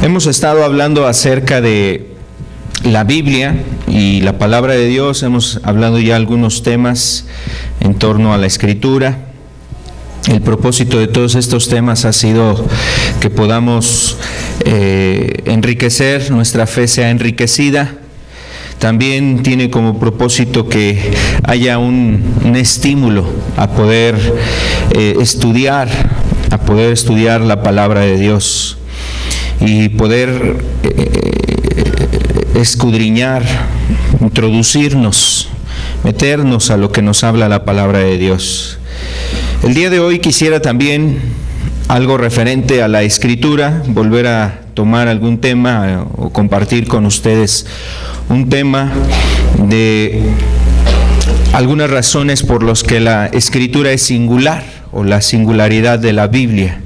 Hemos estado hablando acerca de la Biblia y la palabra de Dios. Hemos hablado ya algunos temas en torno a la Escritura. El propósito de todos estos temas ha sido que podamos enriquecer, nuestra fe sea enriquecida. También tiene como propósito que haya un estímulo a poder estudiar la palabra de Dios y poder escudriñar, introducirnos, meternos a lo que nos habla la palabra de Dios. El día de hoy quisiera también algo referente a la Escritura, volver a tomar algún tema o compartir con ustedes un tema de algunas razones por las que la Escritura es singular o la singularidad de la Biblia.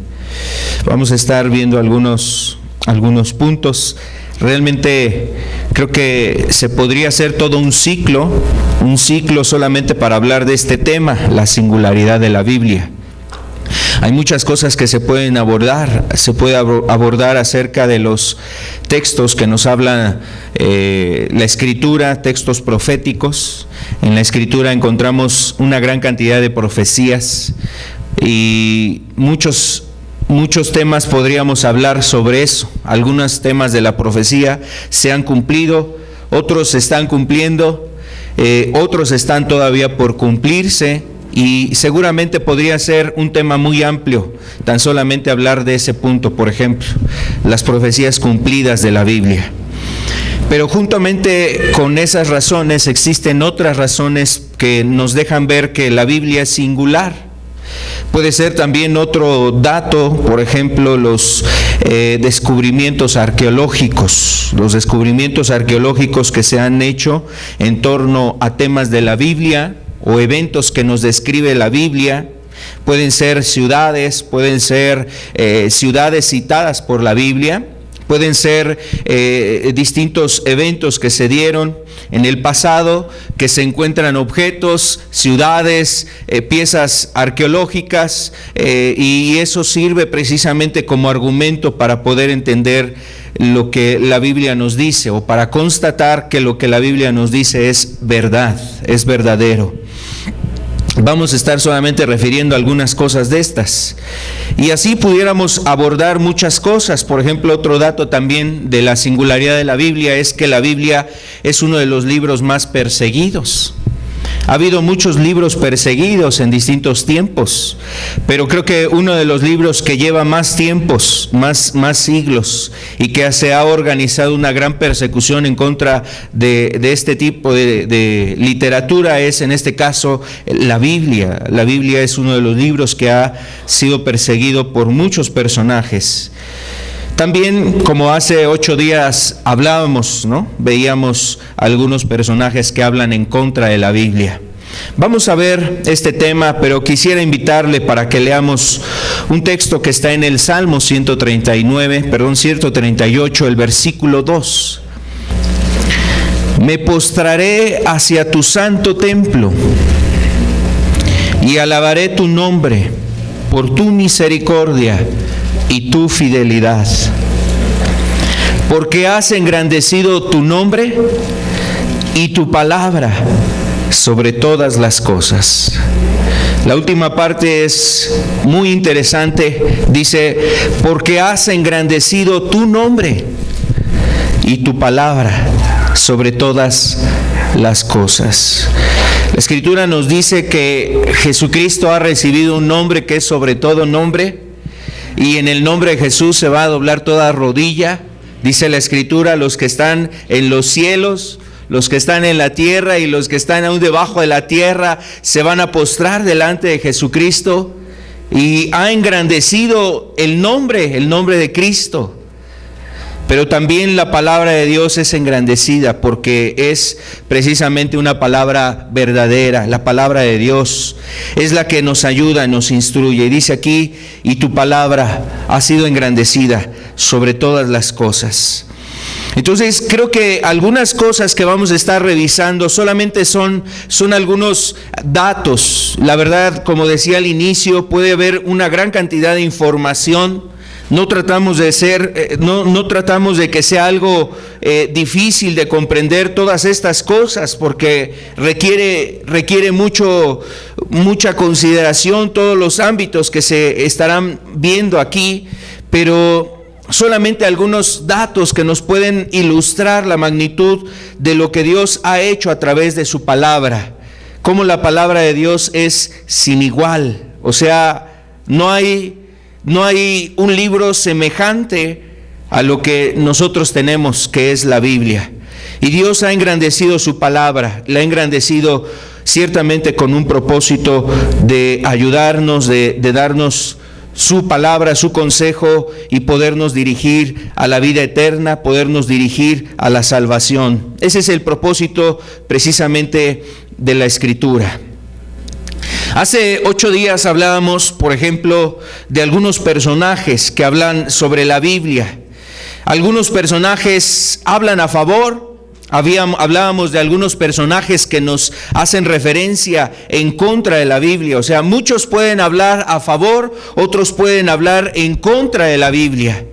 Vamos a estar viendo algunos puntos. Realmente creo que se podría hacer todo un ciclo solamente para hablar de este tema, la singularidad de la Biblia. Hay muchas cosas que se pueden abordar. Se puede abordar acerca de los textos que nos habla la Escritura, textos proféticos. En la Escritura encontramos una gran cantidad de profecías y muchos temas podríamos hablar sobre eso. Algunos temas de la profecía se han cumplido, otros se están cumpliendo, otros están todavía por cumplirse. Y seguramente podría ser un tema muy amplio, tan solamente hablar de ese punto, por ejemplo, las profecías cumplidas de la Biblia. Pero juntamente con esas razones existen otras razones que nos dejan ver que la Biblia es singular. Puede ser también otro dato, por ejemplo, los descubrimientos arqueológicos que se han hecho en torno a temas de la Biblia, o eventos que nos describe la Biblia. Pueden ser ciudades, ciudades citadas por la Biblia, pueden ser distintos eventos que se dieron en el pasado, que se encuentran objetos, ciudades, piezas arqueológicas, y eso sirve precisamente como argumento para poder entender lo que la Biblia nos dice, o para constatar que lo que la Biblia nos dice es verdad, es verdadero. Vamos a estar solamente refiriendo algunas cosas de estas. Y así pudiéramos abordar muchas cosas. Por ejemplo, otro dato también de la singularidad de la Biblia es que la Biblia es uno de los libros más perseguidos. Ha habido muchos libros perseguidos en distintos tiempos, pero creo que uno de los libros que lleva más tiempos, más siglos, y que se ha organizado una gran persecución en contra de este tipo de literatura es, en este caso, la Biblia. La Biblia es uno de los libros que ha sido perseguido por muchos personajes. También, como hace 8 días hablábamos, ¿no? Veíamos algunos personajes que hablan en contra de la Biblia. Vamos a ver este tema, pero quisiera invitarle para que leamos un texto que está en el Salmo 138, el versículo 2. Me postraré hacia tu santo templo y alabaré tu nombre por tu misericordia y tu fidelidad, porque has engrandecido tu nombre y tu palabra sobre todas las cosas. La última parte es muy interesante. Dice, porque has engrandecido tu nombre y tu palabra sobre todas las cosas. La Escritura nos dice que Jesucristo ha recibido un nombre que es sobre todo nombre, y en el nombre de Jesús se va a doblar toda rodilla. Dice la Escritura, los que están en los cielos, los que están en la tierra y los que están aún debajo de la tierra se van a postrar delante de Jesucristo, y ha engrandecido el nombre de Cristo. Pero también la palabra de Dios es engrandecida porque es precisamente una palabra verdadera. La palabra de Dios es la que nos ayuda, nos instruye. Y dice aquí, y tu palabra ha sido engrandecida sobre todas las cosas. Entonces creo que algunas cosas que vamos a estar revisando solamente son algunos datos. La verdad, como decía al inicio, puede haber una gran cantidad de información No tratamos de tratamos de que sea algo difícil de comprender todas estas cosas, porque requiere mucha consideración todos los ámbitos que se estarán viendo aquí, pero solamente algunos datos que nos pueden ilustrar la magnitud de lo que Dios ha hecho a través de su palabra. Cómo la palabra de Dios es sin igual. O sea, no hay un libro semejante a lo que nosotros tenemos, que es la Biblia. Y Dios ha engrandecido su palabra, la ha engrandecido ciertamente con un propósito de ayudarnos, de darnos su palabra, su consejo, y podernos dirigir a la vida eterna, podernos dirigir a la salvación. Ese es el propósito precisamente de la Escritura. Hace 8 días hablábamos, por ejemplo, de algunos personajes que hablan sobre la Biblia. Algunos personajes hablan a favor. Hablábamos de algunos personajes que nos hacen referencia en contra de la Biblia. O sea, muchos pueden hablar a favor, otros pueden hablar en contra de la Biblia.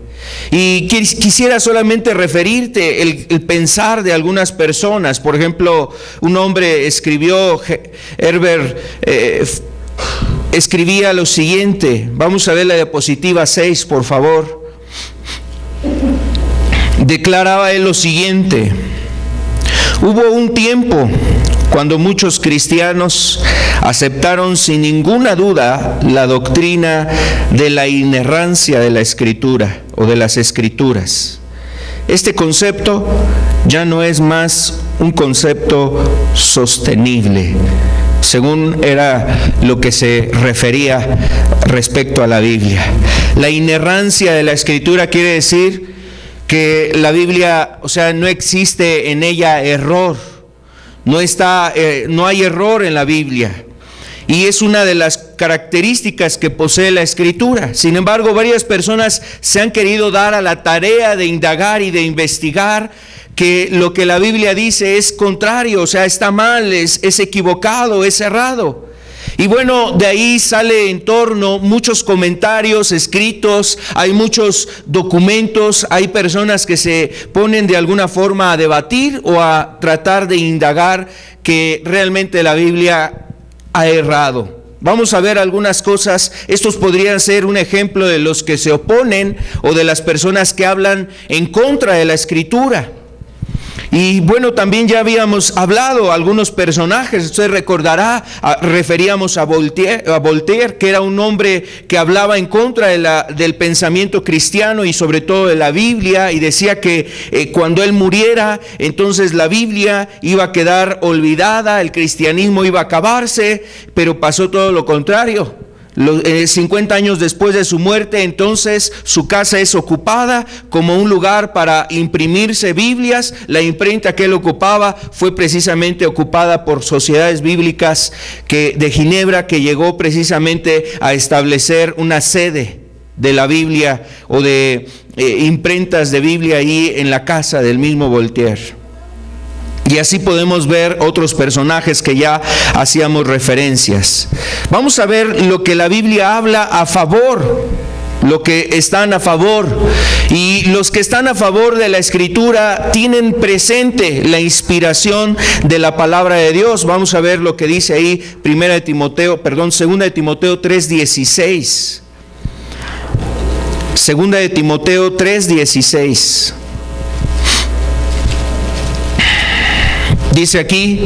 Y quisiera solamente referirte el pensar de algunas personas. Por ejemplo, un hombre escribió, Herbert, escribía lo siguiente. Vamos a ver la diapositiva 6, por favor. Declaraba él lo siguiente: hubo un tiempo cuando muchos cristianos aceptaron sin ninguna duda la doctrina de la inerrancia de la Escritura o de las Escrituras. Este concepto ya no es más un concepto sostenible, según era lo que se refería respecto a la Biblia. La inerrancia de la Escritura quiere decir que la Biblia, o sea, no existe en ella error, no hay error en la Biblia, y es una de las características que posee la Escritura. Sin embargo, varias personas se han querido dar a la tarea de indagar y de investigar que lo que la Biblia dice es contrario, o sea, está mal, es equivocado, es errado. Y bueno, de ahí sale en torno muchos comentarios escritos, hay muchos documentos, hay personas que se ponen de alguna forma a debatir o a tratar de indagar que realmente la Biblia ha errado. Vamos a ver algunas cosas. Estos podrían ser un ejemplo de los que se oponen o de las personas que hablan en contra de la Escritura. Y bueno, también ya habíamos hablado algunos personajes. Usted recordará, referíamos a Voltaire, que era un hombre que hablaba en contra del pensamiento cristiano y sobre todo de la Biblia, y decía que cuando él muriera, entonces la Biblia iba a quedar olvidada, el cristianismo iba a acabarse, pero pasó todo lo contrario. 50 años después de su muerte, entonces su casa es ocupada como un lugar para imprimirse Biblias. La imprenta que él ocupaba fue precisamente ocupada por sociedades bíblicas de Ginebra, que llegó precisamente a establecer una sede de la Biblia o de imprentas de Biblia ahí en la casa del mismo Voltaire. Y así podemos ver otros personajes que ya hacíamos referencias. Vamos a ver lo que la Biblia habla a favor, lo que están a favor. Y los que están a favor de la Escritura tienen presente la inspiración de la palabra de Dios. Vamos a ver lo que dice ahí 2 de Timoteo 3:16. 2 de Timoteo 3:16. Dice aquí: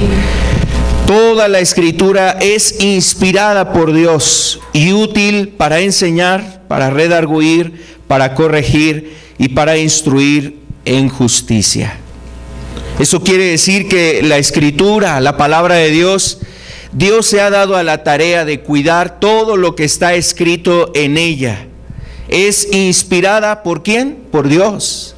toda la Escritura es inspirada por Dios y útil para enseñar, para redarguir, para corregir y para instruir en justicia. Eso quiere decir que la Escritura, la palabra de Dios, Dios se ha dado a la tarea de cuidar todo lo que está escrito en ella. Es inspirada ¿por quién? Por Dios.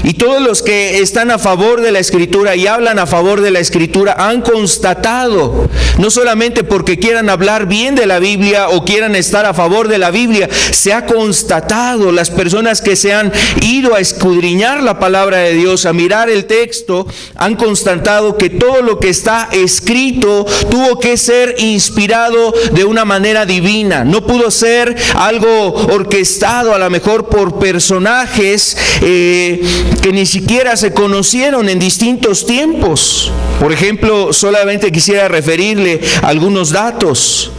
Y todos los que están a favor de la Escritura y hablan a favor de la Escritura han constatado, no solamente porque quieran hablar bien de la Biblia o quieran estar a favor de la Biblia, se ha constatado, las personas que se han ido a escudriñar la palabra de Dios, a mirar el texto, han constatado que todo lo que está escrito tuvo que ser inspirado de una manera divina. No pudo ser algo orquestado a lo mejor por personajes que ni siquiera se conocieron en distintos tiempos. Por ejemplo, solamente quisiera referirle algunos datos.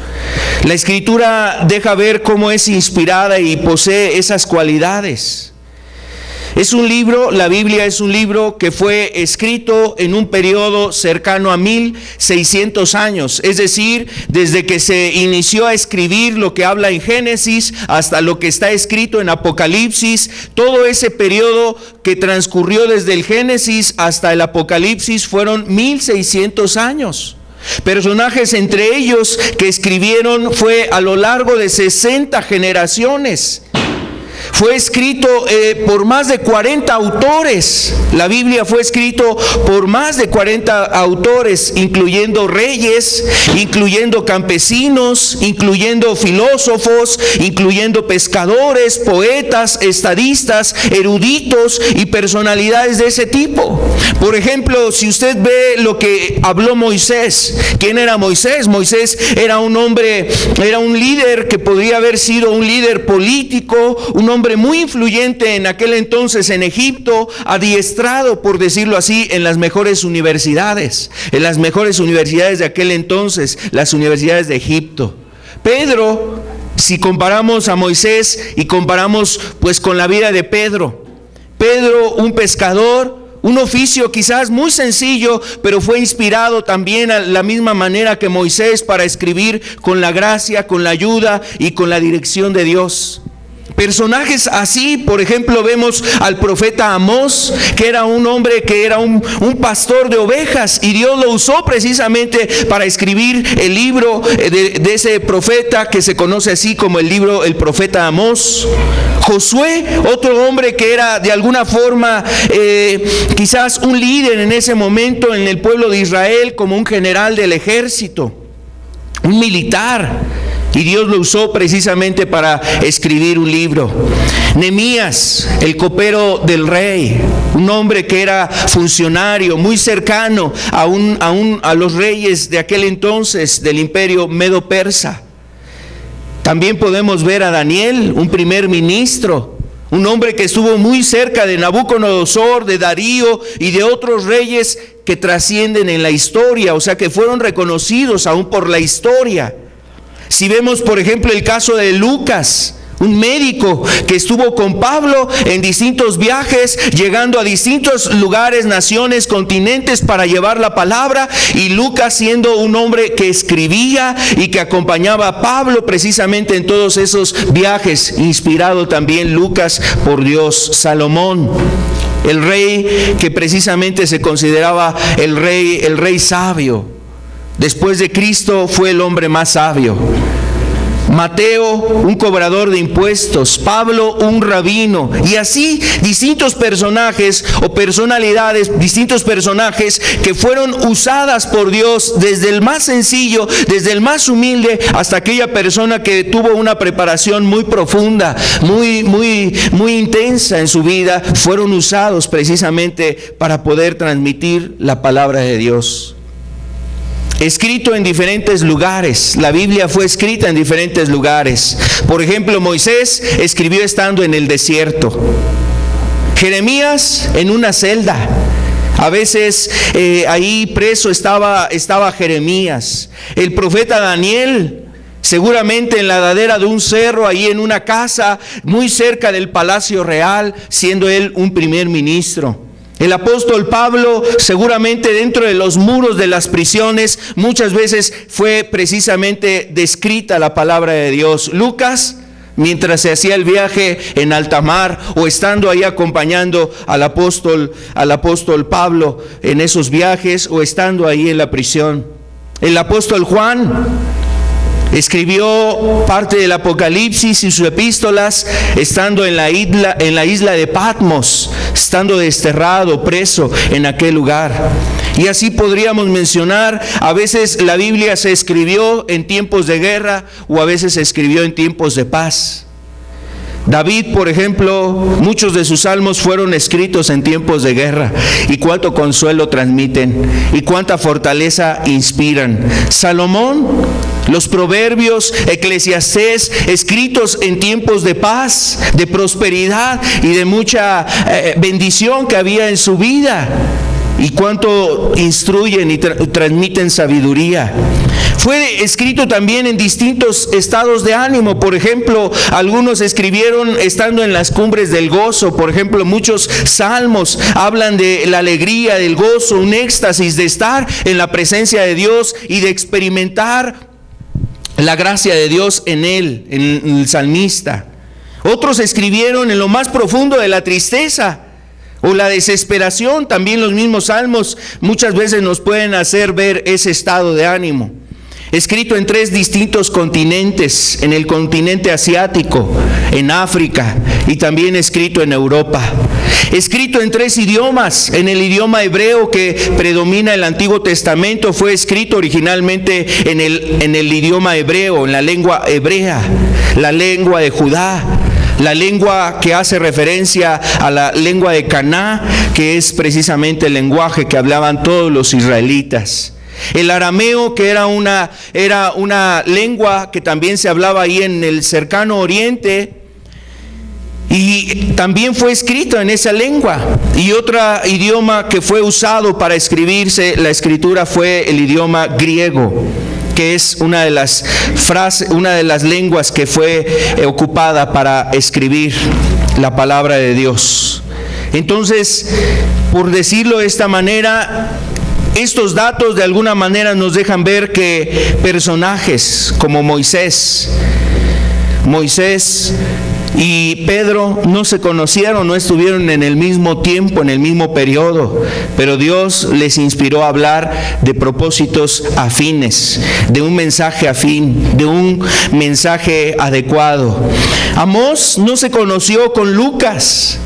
La Escritura deja ver cómo es inspirada y posee esas cualidades. Es un libro, la Biblia es un libro que fue escrito en un periodo cercano a 1600 años, es decir, desde que se inició a escribir lo que habla en Génesis hasta lo que está escrito en Apocalipsis. Todo ese periodo que transcurrió desde el Génesis hasta el Apocalipsis fueron 1600 años. Personajes entre ellos que escribieron fue a lo largo de 60 generaciones. Fue escrito por más de 40 autores. La Biblia fue escrito por más de 40 autores, incluyendo reyes, incluyendo campesinos, incluyendo filósofos, incluyendo pescadores, poetas, estadistas, eruditos y personalidades de ese tipo. Por ejemplo, si usted ve lo que habló Moisés, ¿quién era Moisés? Moisés era un hombre, era un líder que podría haber sido un líder político, un hombre muy influyente en aquel entonces en Egipto, adiestrado, por decirlo así, en las mejores universidades de aquel entonces, las universidades de Egipto. Pedro, si comparamos a Moisés y comparamos pues con la vida de Pedro, un pescador, un oficio quizás muy sencillo, pero fue inspirado también a la misma manera que Moisés para escribir con la gracia, con la ayuda y con la dirección de Dios. Personajes así, por ejemplo, vemos al profeta Amós, que era un hombre que era un pastor de ovejas, y Dios lo usó precisamente para escribir el libro de ese profeta que se conoce así como el profeta Amós. Josué, otro hombre que era de alguna forma quizás un líder en ese momento en el pueblo de Israel, como un general del ejército, un militar. Y Dios lo usó precisamente para escribir un libro. Nehemías, el copero del rey, un hombre que era funcionario, muy cercano a los reyes de aquel entonces del imperio medo-persa. También podemos ver a Daniel, un primer ministro, un hombre que estuvo muy cerca de Nabucodonosor, de Darío y de otros reyes que trascienden en la historia, o sea que fueron reconocidos aún por la historia. Si vemos, por ejemplo, el caso de Lucas, un médico que estuvo con Pablo en distintos viajes, llegando a distintos lugares, naciones, continentes para llevar la palabra, y Lucas siendo un hombre que escribía y que acompañaba a Pablo precisamente en todos esos viajes, inspirado también Lucas por Dios. Salomón, el rey que precisamente se consideraba el rey sabio. Después de Cristo fue el hombre más sabio. Mateo, un cobrador de impuestos. Pablo, un rabino. Y así distintos personajes o personalidades, distintos personajes que fueron usadas por Dios, desde el más sencillo, desde el más humilde, hasta aquella persona que tuvo una preparación muy profunda, muy intensa en su vida. Fueron usados precisamente para poder transmitir la palabra de Dios. Escrito en diferentes lugares. La Biblia fue escrita en diferentes lugares. Por ejemplo, Moisés escribió estando en el desierto. Jeremías en una celda. A veces ahí preso estaba Jeremías. El profeta Daniel, seguramente en la ladera de un cerro, ahí en una casa muy cerca del palacio real, siendo él un primer ministro. El apóstol Pablo, seguramente dentro de los muros de las prisiones, muchas veces fue precisamente descrita la palabra de Dios. Lucas, mientras se hacía el viaje en alta mar, o estando ahí acompañando al apóstol Pablo en esos viajes, o estando ahí en la prisión. El apóstol Juan escribió parte del Apocalipsis y sus epístolas estando en la isla de Patmos, estando desterrado, preso en aquel lugar. Y así podríamos mencionar, a veces la Biblia se escribió en tiempos de guerra o a veces se escribió en tiempos de paz. David, por ejemplo, muchos de sus salmos fueron escritos en tiempos de guerra. Y cuánto consuelo transmiten y cuánta fortaleza inspiran. Salomón, los proverbios, Eclesiastés, escritos en tiempos de paz, de prosperidad y de mucha bendición que había en su vida. Y cuánto instruyen y transmiten sabiduría. Fue escrito también en distintos estados de ánimo. Por ejemplo, algunos escribieron estando en las cumbres del gozo. Por ejemplo, muchos salmos hablan de la alegría, del gozo, un éxtasis de estar en la presencia de Dios y de experimentar la gracia de Dios en él, en el salmista. Otros escribieron en lo más profundo de la tristeza o la desesperación. También los mismos salmos muchas veces nos pueden hacer ver ese estado de ánimo. Escrito en 3 distintos continentes, en el continente asiático, en África y también escrito en Europa. Escrito en 3 idiomas, en el idioma hebreo que predomina el Antiguo Testamento, fue escrito originalmente en el idioma hebreo, en la lengua hebrea, la lengua de Judá. La lengua que hace referencia a la lengua de Caná, que es precisamente el lenguaje que hablaban todos los israelitas. El arameo, que era una lengua que también se hablaba ahí en el cercano oriente, y también fue escrito en esa lengua. Y otro idioma que fue usado para escribirse la escritura fue el idioma griego, que es una de las lenguas que fue ocupada para escribir la palabra de Dios. Entonces, por decirlo de esta manera, estos datos de alguna manera nos dejan ver que personajes como Moisés y Pedro no se conocieron, no estuvieron en el mismo tiempo, en el mismo periodo, pero Dios les inspiró a hablar de propósitos afines, de un mensaje afín, de un mensaje adecuado. Amós no se conoció con Lucas.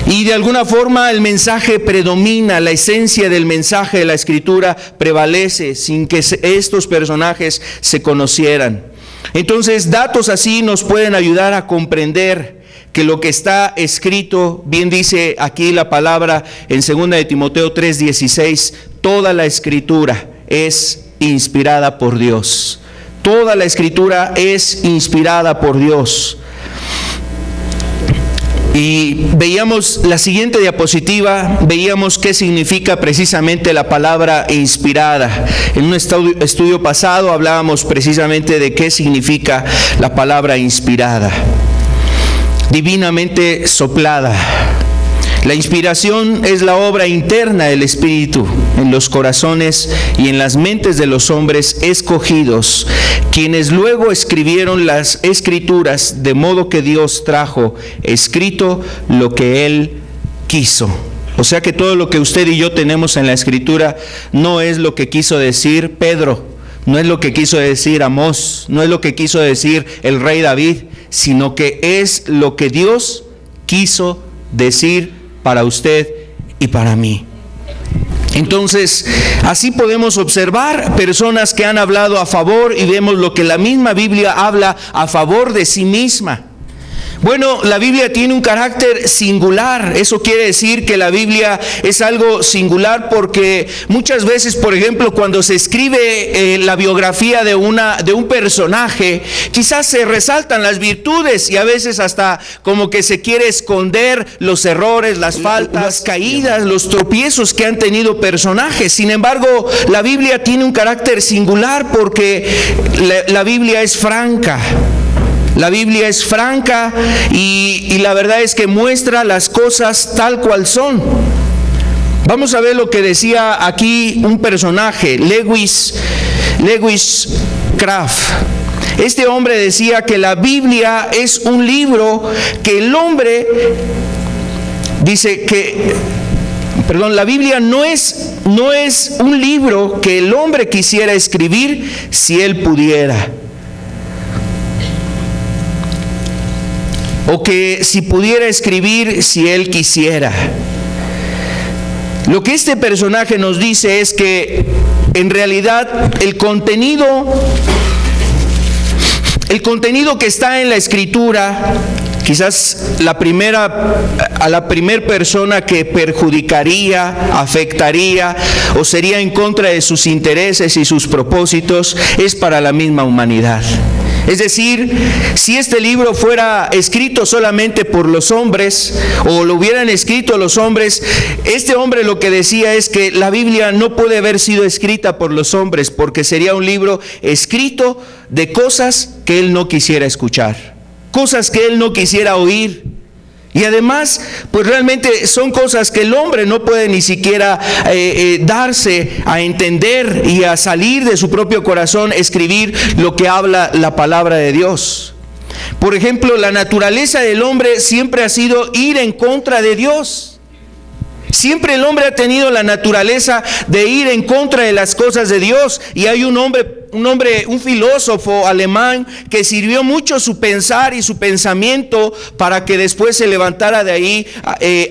Y de alguna forma el mensaje predomina, la esencia del mensaje de la Escritura prevalece sin que estos personajes se conocieran. Entonces, datos así nos pueden ayudar a comprender que lo que está escrito, bien dice aquí la palabra en 2 de Timoteo 3:16, toda la Escritura es inspirada por Dios. Toda la Escritura es inspirada por Dios. Y veíamos la siguiente diapositiva, veíamos qué significa precisamente la palabra inspirada. En un estudio pasado hablábamos precisamente de qué significa la palabra inspirada. Divinamente soplada. La inspiración es la obra interna del Espíritu en los corazones y en las mentes de los hombres escogidos, quienes luego escribieron las Escrituras, de modo que Dios trajo escrito lo que Él quiso. O sea que todo lo que usted y yo tenemos en la Escritura no es lo que quiso decir Pedro, no es lo que quiso decir Amós, no es lo que quiso decir el rey David, sino que es lo que Dios quiso decir para usted y para mí. Entonces, así podemos observar personas que han hablado a favor y vemos lo que la misma Biblia habla a favor de sí misma. Bueno, la Biblia tiene un carácter singular. Eso quiere decir que la Biblia es algo singular porque muchas veces, por ejemplo, cuando se escribe la biografía de un personaje, quizás se resaltan las virtudes y a veces hasta como que se quiere esconder los errores, las faltas, las caídas, los tropiezos que han tenido personajes. Sin embargo, la Biblia tiene un carácter singular porque la Biblia es franca. La Biblia es franca y la verdad es que muestra las cosas tal cual son. Vamos a ver lo que decía aquí un personaje, Lewis Craft. Este hombre decía que la Biblia es un libro que el hombre dice que, la Biblia no es un libro que el hombre quisiera escribir si él pudiera. o que si pudiera escribir si él quisiera. Lo que este personaje nos dice es que en realidad el contenido que está en la Escritura, quizás a la primera persona que perjudicaría, afectaría o sería en contra de sus intereses y sus propósitos, es para la misma humanidad. Es decir, si este libro fuera escrito solamente por los hombres, o lo hubieran escrito los hombres, este hombre lo que decía es que la Biblia no puede haber sido escrita por los hombres, porque sería un libro escrito de cosas que él no quisiera escuchar, cosas que él no quisiera oír. Y además, pues realmente son cosas que el hombre no puede ni siquiera darse a entender y a salir de su propio corazón, escribir lo que habla la palabra de Dios. Por ejemplo, la naturaleza del hombre siempre ha sido ir en contra de Dios. Siempre el hombre ha tenido la naturaleza de ir en contra de las cosas de Dios. Y hay un filósofo alemán que sirvió mucho su pensar y su pensamiento para que después se levantara de ahí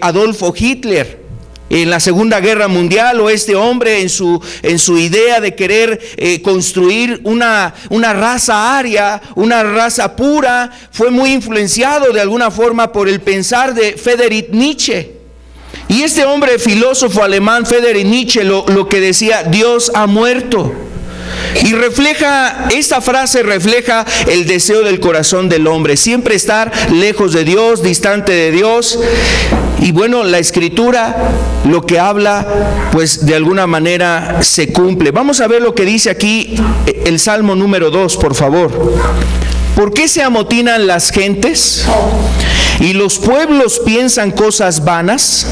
Adolfo Hitler. En la Segunda Guerra Mundial, o este hombre en su idea de querer construir una raza aria, una raza pura, fue muy influenciado de alguna forma por el pensar de Friedrich Nietzsche. Y este hombre filósofo alemán, Friedrich Nietzsche, lo que decía: Dios ha muerto. Y esta frase refleja el deseo del corazón del hombre, siempre estar lejos de Dios, distante de Dios. Y bueno, la Escritura lo que habla, pues de alguna manera se cumple. Vamos a ver lo que dice aquí el Salmo número 2, por favor. ¿Por qué se amotinan las gentes y los pueblos piensan cosas vanas?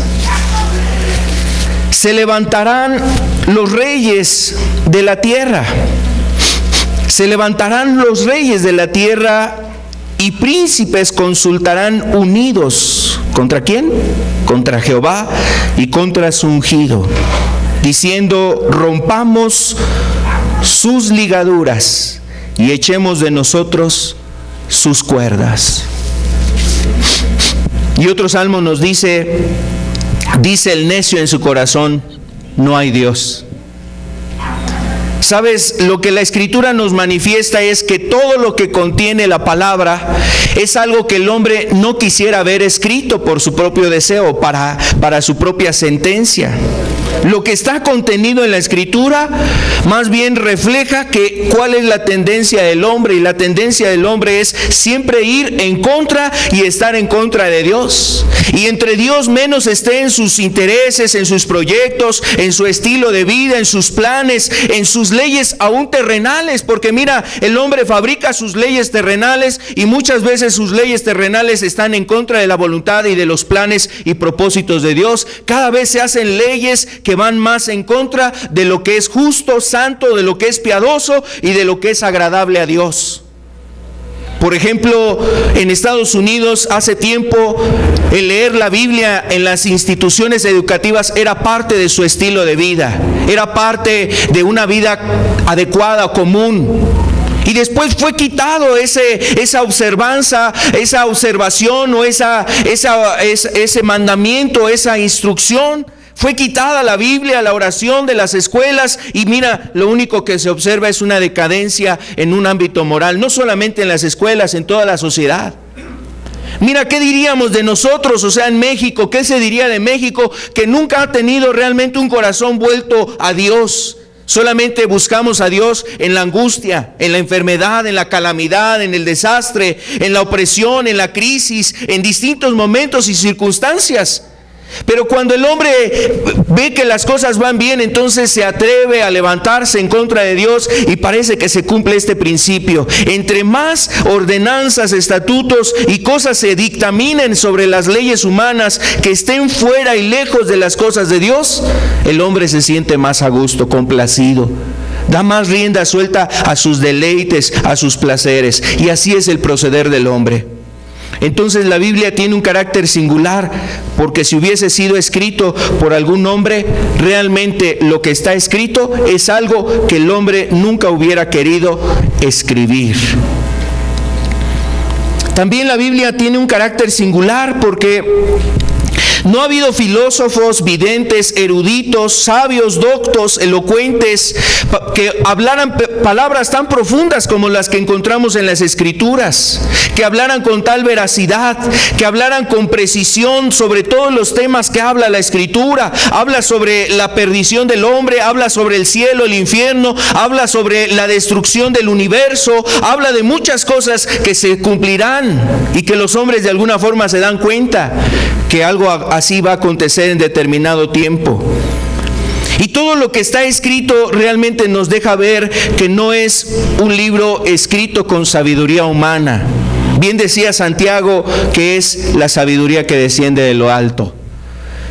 Se levantarán los reyes de la tierra. Se levantarán los reyes de la tierra y príncipes consultarán unidos. ¿Contra quién? Contra Jehová y contra su ungido, diciendo: rompamos sus ligaduras y echemos de nosotros sus cuerdas. Y otro salmo nos dice el necio en su corazón: no hay Dios. ¿Sabes? Lo que la Escritura nos manifiesta es que todo lo que contiene la palabra es algo que el hombre no quisiera ver escrito por su propio deseo, para su propia sentencia. Lo que está contenido en la Escritura más bien refleja cuál es la tendencia del hombre, y la tendencia del hombre es siempre ir en contra y estar en contra de Dios. Y entre Dios menos esté en sus intereses, en sus proyectos, en su estilo de vida, en sus planes, en sus leyes aún terrenales, porque mira, el hombre fabrica sus leyes terrenales y muchas veces sus leyes terrenales están en contra de la voluntad y de los planes y propósitos de Dios. Cada vez se hacen leyes que van más en contra de lo que es justo, santo, de lo que es piadoso y de lo que es agradable a Dios. Por ejemplo, en Estados Unidos hace tiempo el leer la Biblia en las instituciones educativas era parte de su estilo de vida, era parte de una vida adecuada, común. Y después fue quitado esa observancia, esa observación o ese mandamiento, esa instrucción. Fue quitada la Biblia, la oración de las escuelas, y mira, lo único que se observa es una decadencia en un ámbito moral, no solamente en las escuelas, en toda la sociedad. Mira, ¿qué diríamos de nosotros, o sea, en México? ¿Qué se diría de México, que nunca ha tenido realmente un corazón vuelto a Dios? Solamente buscamos a Dios en la angustia, en la enfermedad, en la calamidad, en el desastre, en la opresión, en la crisis, en distintos momentos y circunstancias. Pero cuando el hombre ve que las cosas van bien, entonces se atreve a levantarse en contra de Dios, y parece que se cumple este principio. Entre más ordenanzas, estatutos y cosas se dictaminen sobre las leyes humanas que estén fuera y lejos de las cosas de Dios, el hombre se siente más a gusto, complacido. Da más rienda suelta a sus deleites, a sus placeres. Y así es el proceder del hombre. Entonces la Biblia tiene un carácter singular, porque si hubiese sido escrito por algún hombre, realmente lo que está escrito es algo que el hombre nunca hubiera querido escribir. También la Biblia tiene un carácter singular porque no ha habido filósofos, videntes, eruditos, sabios, doctos, elocuentes, que hablaran palabras tan profundas como las que encontramos en las Escrituras, que hablaran con tal veracidad, que hablaran con precisión sobre todos los temas que habla la Escritura. Habla sobre la perdición del hombre, habla sobre el cielo, el infierno, habla sobre la destrucción del universo, habla de muchas cosas que se cumplirán y que los hombres de alguna forma se dan cuenta que algo así va a acontecer en determinado tiempo. Y todo lo que está escrito realmente nos deja ver que no es un libro escrito con sabiduría humana. Bien decía Santiago que es la sabiduría que desciende de lo alto.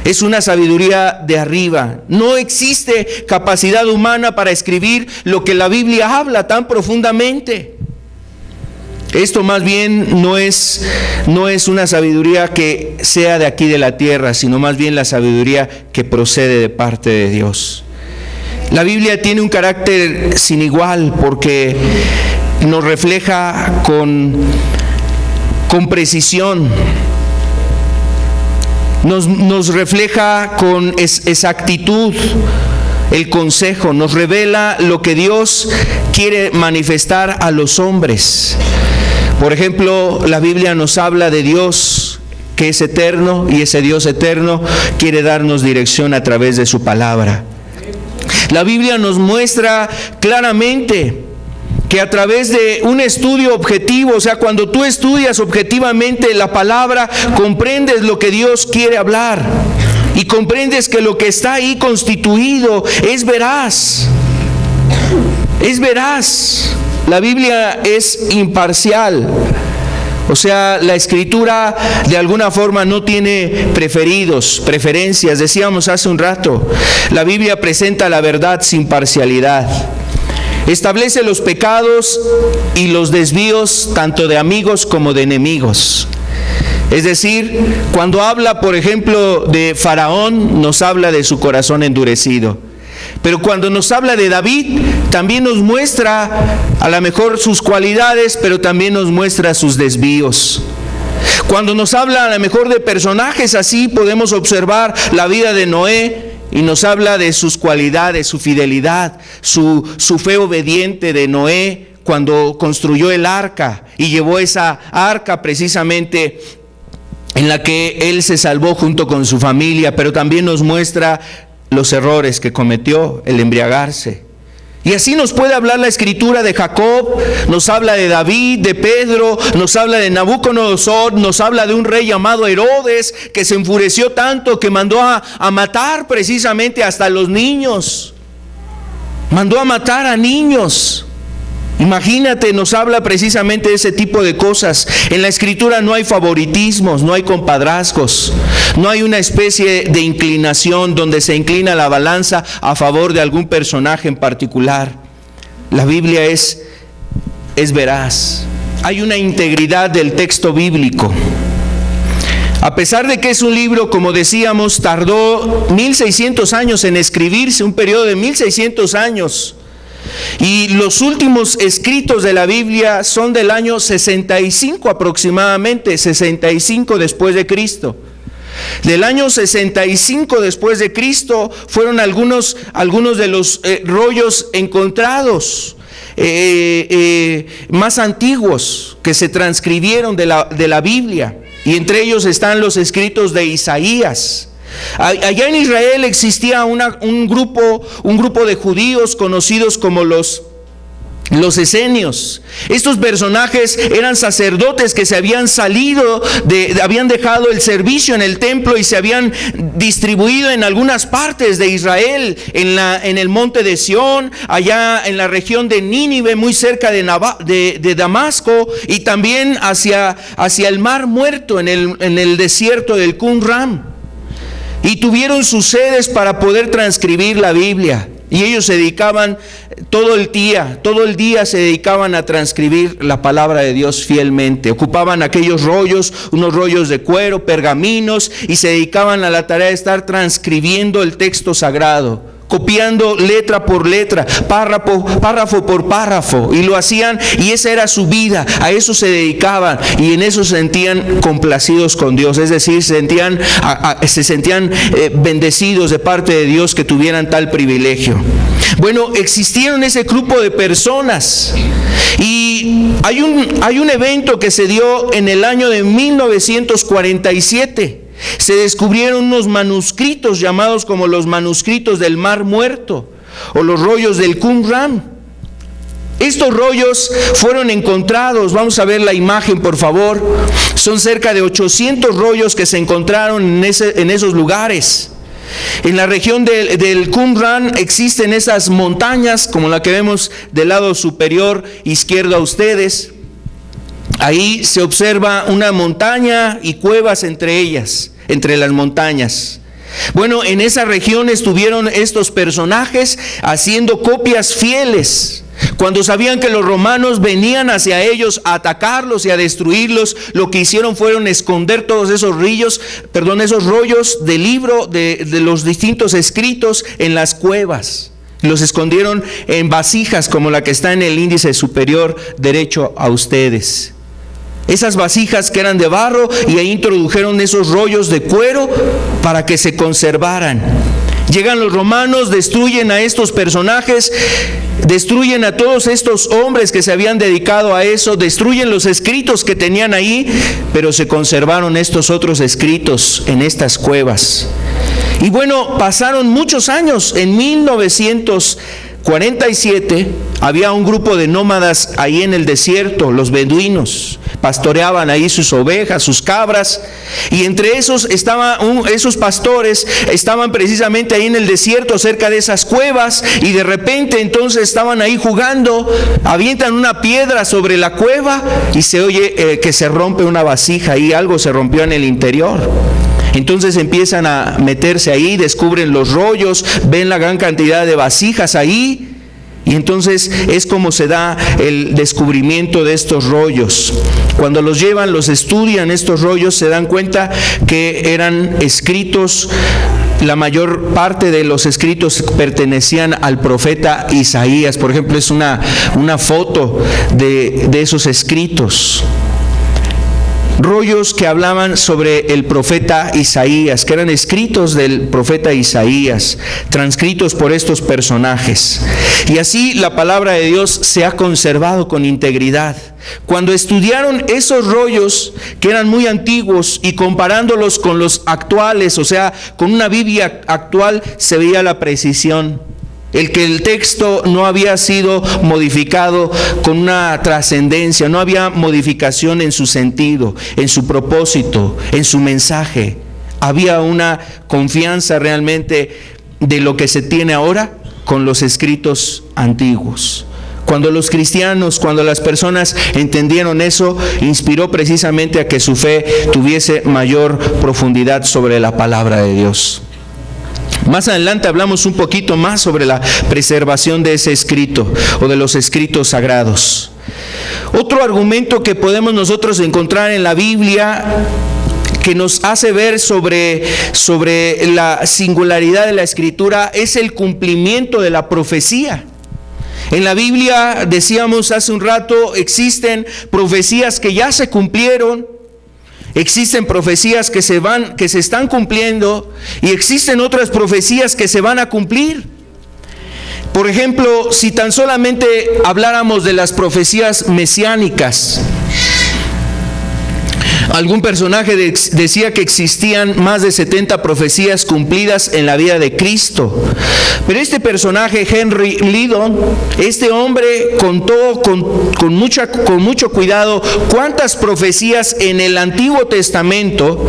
Es una sabiduría de arriba. No existe capacidad humana para escribir lo que la Biblia habla tan profundamente. Esto más bien no es una sabiduría que sea de aquí de la tierra, sino más bien la sabiduría que procede de parte de Dios. La Biblia tiene un carácter sin igual porque nos refleja con precisión, nos refleja con exactitud el consejo, nos revela lo que Dios quiere manifestar a los hombres. Por ejemplo, la Biblia nos habla de Dios que es eterno, y ese Dios eterno quiere darnos dirección a través de su palabra. La Biblia nos muestra claramente que a través de un estudio objetivo, o sea, cuando tú estudias objetivamente la palabra, comprendes lo que Dios quiere hablar y comprendes que lo que está ahí constituido es veraz. Es veraz. La Biblia es imparcial. O sea, la Escritura de alguna forma no tiene preferencias. Decíamos hace un rato, la Biblia presenta la verdad sin parcialidad. Establece los pecados y los desvíos tanto de amigos como de enemigos. Es decir, cuando habla, por ejemplo, de Faraón, nos habla de su corazón endurecido. Pero cuando nos habla de David, también nos muestra a lo mejor sus cualidades, pero también nos muestra sus desvíos. Cuando nos habla a lo mejor de personajes así, podemos observar la vida de Noé y nos habla de sus cualidades, su fidelidad, su fe obediente de Noé cuando construyó el arca y llevó esa arca precisamente en la que él se salvó junto con su familia, pero también nos muestra los errores que cometió, el embriagarse. Y así nos puede hablar la Escritura de Jacob, nos habla de David, de Pedro, nos habla de Nabucodonosor, nos habla de un rey llamado Herodes que se enfureció tanto que mandó a matar precisamente hasta los niños. Mandó a matar a niños. Imagínate, nos habla precisamente de ese tipo de cosas. En la Escritura no hay favoritismos, no hay compadrazgos, no hay una especie de inclinación donde se inclina la balanza a favor de algún personaje en particular. La Biblia es veraz. Hay una integridad del texto bíblico. A pesar de que es un libro, como decíamos, tardó 1600 años en escribirse, un periodo de 1600 años. Y los últimos escritos de la Biblia son del año 65 aproximadamente, 65 después de Cristo. Del año 65 después de Cristo fueron algunos de los rollos encontrados más antiguos que se transcribieron de la Biblia. Y entre ellos están los escritos de Isaías. Allá en Israel existía un grupo de judíos conocidos como los esenios. Estos personajes eran sacerdotes que se habían habían dejado el servicio en el templo y se habían distribuido en algunas partes de Israel, en el monte de Sión, allá en la región de Nínive, muy cerca de Damasco, y también hacia el Mar Muerto, en el desierto del Qumran. Y tuvieron sus sedes para poder transcribir la Biblia. Y ellos se dedicaban todo el día se dedicaban a transcribir la palabra de Dios fielmente. Ocupaban aquellos rollos, unos rollos de cuero, pergaminos, y se dedicaban a la tarea de estar transcribiendo el texto sagrado copiando letra por letra, párrafo por párrafo, y lo hacían, y esa era su vida, a eso se dedicaban, y en eso se sentían complacidos con Dios, es decir, se sentían bendecidos de parte de Dios que tuvieran tal privilegio. Bueno, existieron ese grupo de personas, y hay un evento que se dio en el año de 1947. Se descubrieron unos manuscritos llamados como los manuscritos del Mar Muerto o los rollos del Qumran. Estos rollos fueron encontrados, vamos a ver la imagen por favor, son cerca de 800 rollos que se encontraron en esos lugares. En la región del Qumran existen esas montañas como la que vemos del lado superior izquierdo a ustedes. Ahí se observa una montaña y cuevas entre ellas, entre las montañas. Bueno, en esa región estuvieron estos personajes haciendo copias fieles. Cuando sabían que los romanos venían hacia ellos a atacarlos y a destruirlos, lo que hicieron fueron esconder todos esos rollos del libro de los distintos escritos en las cuevas. Los escondieron en vasijas como la que está en el índice superior derecho a ustedes. Esas vasijas que eran de barro, y ahí introdujeron esos rollos de cuero para que se conservaran. Llegan los romanos, destruyen a estos personajes, destruyen a todos estos hombres que se habían dedicado a eso, destruyen los escritos que tenían ahí, pero se conservaron estos otros escritos en estas cuevas. Y bueno, pasaron muchos años. En 1947 había un grupo de nómadas ahí en el desierto, los beduinos. Pastoreaban ahí sus ovejas, sus cabras, y entre esos esos pastores estaban precisamente ahí en el desierto cerca de esas cuevas, y de repente entonces estaban ahí jugando, avientan una piedra sobre la cueva y se oye que se rompe una vasija y algo se rompió en el interior. Entonces empiezan a meterse ahí, descubren los rollos, ven la gran cantidad de vasijas ahí. Y entonces es como se da el descubrimiento de estos rollos. Cuando los llevan, los estudian, estos rollos, se dan cuenta que eran escritos, la mayor parte de los escritos pertenecían al profeta Isaías. Por ejemplo, es una foto de esos escritos. Rollos que hablaban sobre el profeta Isaías, que eran escritos del profeta Isaías, transcritos por estos personajes. Y así la palabra de Dios se ha conservado con integridad. Cuando estudiaron esos rollos que eran muy antiguos y comparándolos con los actuales, o sea, con una Biblia actual, se veía la precisión. Que el texto no había sido modificado con una trascendencia, no había modificación en su sentido, en su propósito, en su mensaje. Había una confianza realmente de lo que se tiene ahora con los escritos antiguos. Cuando los cristianos, cuando las personas entendieron eso, inspiró precisamente a que su fe tuviese mayor profundidad sobre la palabra de Dios. Más adelante hablamos un poquito más sobre la preservación de ese escrito o de los escritos sagrados. Otro argumento que podemos nosotros encontrar en la Biblia que nos hace ver sobre la singularidad de la Escritura es el cumplimiento de la profecía. En la Biblia, decíamos hace un rato, existen profecías que ya se cumplieron. Existen profecías que se están cumpliendo, y existen otras profecías que se van a cumplir. Por ejemplo, si tan solamente habláramos de las profecías mesiánicas, algún personaje decía que existían más de 70 profecías cumplidas en la vida de Cristo. Pero este personaje, Henry Lyndon, este hombre contó con mucho cuidado cuántas profecías en el Antiguo Testamento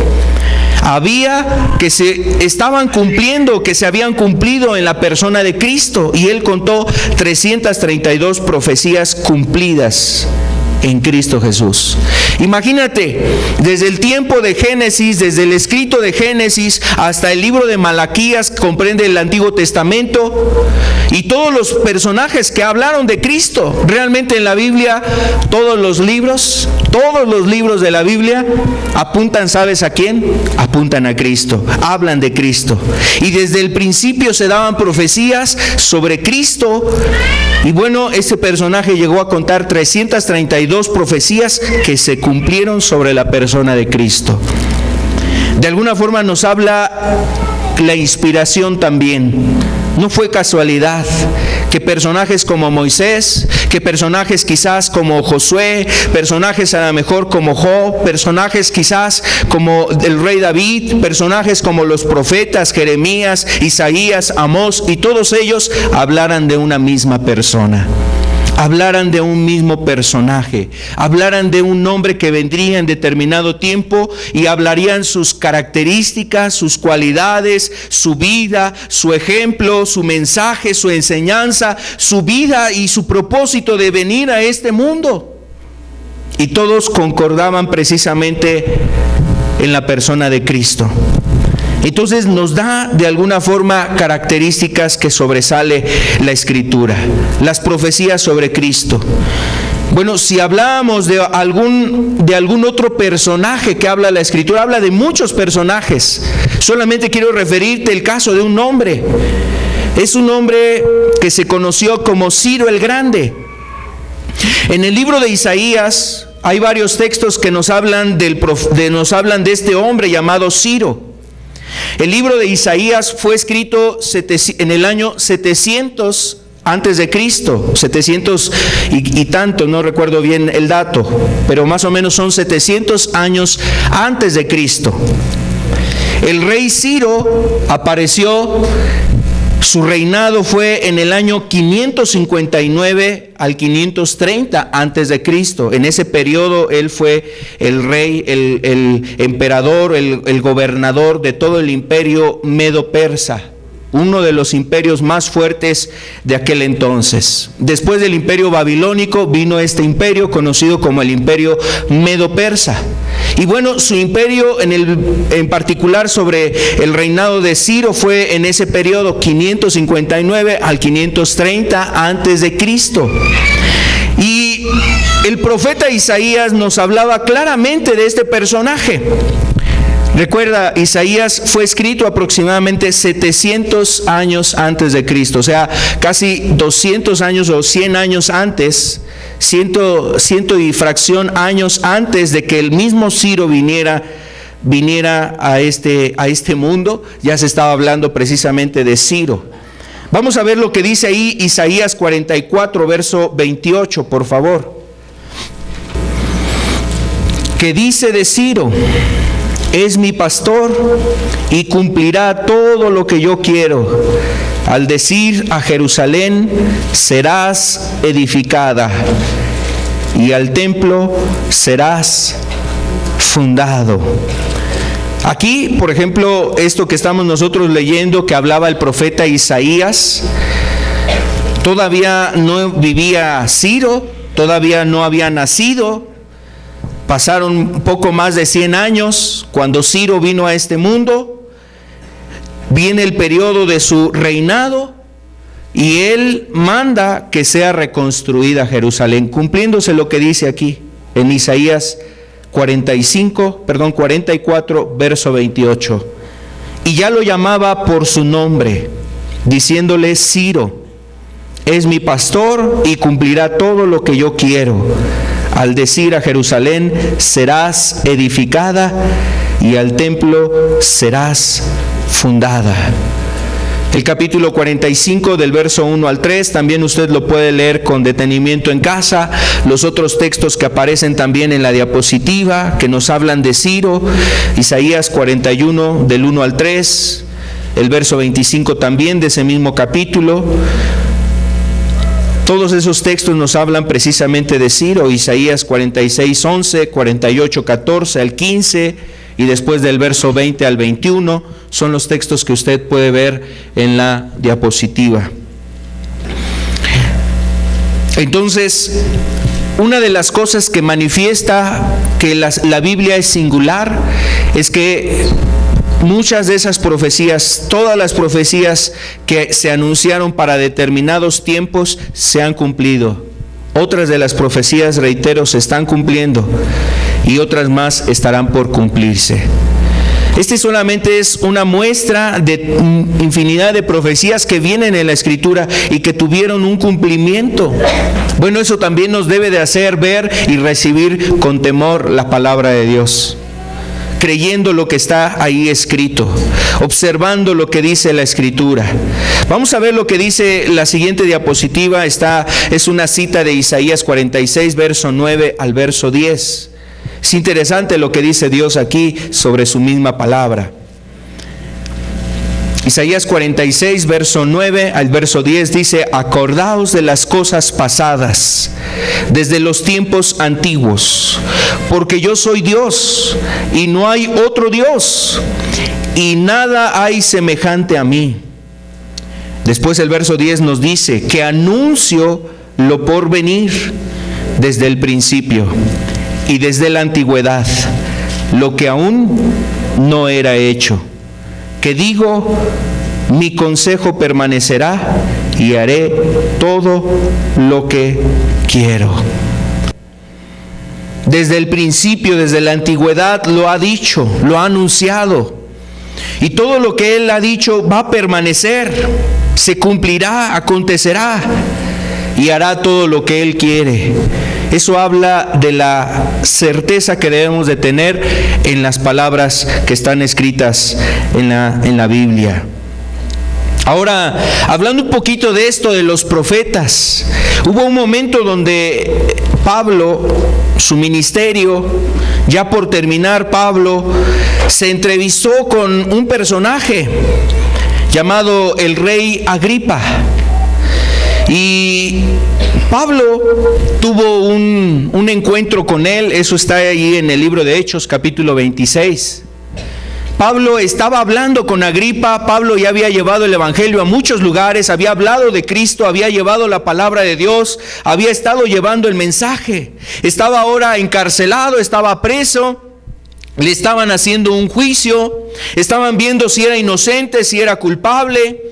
había que se estaban cumpliendo, que se habían cumplido en la persona de Cristo. Y él contó 332 profecías cumplidas en Cristo Jesús. Imagínate, desde el tiempo de Génesis, desde el escrito de Génesis hasta el libro de Malaquías, comprende el Antiguo Testamento, y todos los personajes que hablaron de Cristo. Realmente en la Biblia, todos los libros de la Biblia apuntan, ¿sabes a quién? Apuntan a Cristo, hablan de Cristo. Y desde el principio se daban profecías sobre Cristo. Y bueno, ese personaje llegó a contar 332 profecías que se cumplieron sobre la persona de Cristo. De alguna forma nos habla la inspiración también. No fue casualidad que personajes como Moisés, que personajes quizás como Josué, personajes a lo mejor como Job, personajes quizás como el rey David, personajes como los profetas Jeremías, Isaías, Amós, y todos ellos hablaran de una misma persona. Hablaran de un mismo personaje, hablaran de un hombre que vendría en determinado tiempo y hablarían sus características, sus cualidades, su vida, su ejemplo, su mensaje, su enseñanza, su vida y su propósito de venir a este mundo. Y todos concordaban precisamente en la persona de Cristo. Entonces nos da de alguna forma características que sobresale la Escritura, las profecías sobre Cristo. Bueno, si hablábamos de algún otro personaje que habla la Escritura, habla de muchos personajes. Solamente quiero referirte el caso de un hombre. Es un hombre que se conoció como Ciro el Grande. En el libro de Isaías hay varios textos que nos hablan de este hombre llamado Ciro. El libro de Isaías fue escrito en el año 700 antes de Cristo, 700 y tanto, no recuerdo bien el dato, pero más o menos son 700 años antes de Cristo. El rey Ciro apareció. Su reinado fue en el año 559 al 530 antes de Cristo. En ese periodo él fue el rey, el emperador, el gobernador de todo el imperio medo-persa, uno de los imperios más fuertes de aquel entonces. Después del imperio babilónico vino este imperio conocido como el imperio medo-persa. Y bueno, su imperio en particular sobre el reinado de Ciro fue en ese periodo 559 al 530 antes de Cristo. Y el profeta Isaías nos hablaba claramente de este personaje. Recuerda, Isaías fue escrito aproximadamente 700 años antes de Cristo, o sea, casi 200 años o 100 años antes, ciento y fracción años antes de que el mismo Ciro viniera a este mundo. Ya se estaba hablando precisamente de Ciro. Vamos a ver lo que dice ahí Isaías 44, verso 28, por favor. ¿Qué dice de Ciro? Es mi pastor y cumplirá todo lo que yo quiero. Al decir a Jerusalén, serás edificada, y al templo serás fundado. Aquí, por ejemplo, esto que estamos nosotros leyendo, que hablaba el profeta Isaías, todavía no vivía Ciro, todavía no había nacido. Pasaron un poco más de 100 años cuando Ciro vino a este mundo. Viene el periodo de su reinado y él manda que sea reconstruida Jerusalén, cumpliéndose lo que dice aquí en Isaías 44, verso 28. Y ya lo llamaba por su nombre, diciéndole: Ciro es mi pastor y cumplirá todo lo que yo quiero. Al decir a Jerusalén, serás edificada, y al templo serás fundada. El capítulo 45 del verso 1 al 3, también usted lo puede leer con detenimiento en casa. Los otros textos que aparecen también en la diapositiva, que nos hablan de Ciro, Isaías 41 del 1 al 3, el verso 25 también de ese mismo capítulo. Todos esos textos nos hablan precisamente de Ciro. Isaías 46, 11, 48, 14 al 15, y después del verso 20 al 21, son los textos que usted puede ver en la diapositiva. Entonces, una de las cosas que manifiesta que la Biblia es singular es que muchas de esas profecías, todas las profecías que se anunciaron para determinados tiempos se han cumplido. Otras de las profecías, reitero, se están cumpliendo y otras más estarán por cumplirse. Este solamente es una muestra de infinidad de profecías que vienen en la Escritura y que tuvieron un cumplimiento. Bueno, eso también nos debe de hacer ver y recibir con temor la palabra de Dios, creyendo lo que está ahí escrito, observando lo que dice la Escritura. Vamos a ver lo que dice la siguiente diapositiva. Es una cita de Isaías 46, verso 9 al verso 10. Es interesante lo que dice Dios aquí sobre su misma palabra. Isaías 46, verso 9 al verso 10 dice: acordaos de las cosas pasadas, desde los tiempos antiguos, porque yo soy Dios y no hay otro Dios, y nada hay semejante a mí. Después el verso 10 nos dice que anuncio lo por venir desde el principio y desde la antigüedad, lo que aún no era hecho, que digo, mi consejo permanecerá y haré todo lo que quiero. Desde el principio, desde la antigüedad lo ha dicho, lo ha anunciado, y todo lo que Él ha dicho va a permanecer, se cumplirá, acontecerá, y hará todo lo que Él quiere. Eso habla de la certeza que debemos de tener en las palabras que están escritas en la Biblia. Ahora, hablando un poquito de esto de los profetas, hubo un momento donde Pablo, su ministerio, ya por terminar, Pablo se entrevistó con un personaje llamado el rey Agripa. Y Pablo tuvo un encuentro con él. Eso está ahí en el libro de Hechos, capítulo 26. Pablo estaba hablando con Agripa. Pablo ya había llevado el evangelio a muchos lugares, había hablado de Cristo, había llevado la palabra de Dios, había estado llevando el mensaje. Estaba ahora encarcelado, estaba preso, le estaban haciendo un juicio, estaban viendo si era inocente, si era culpable.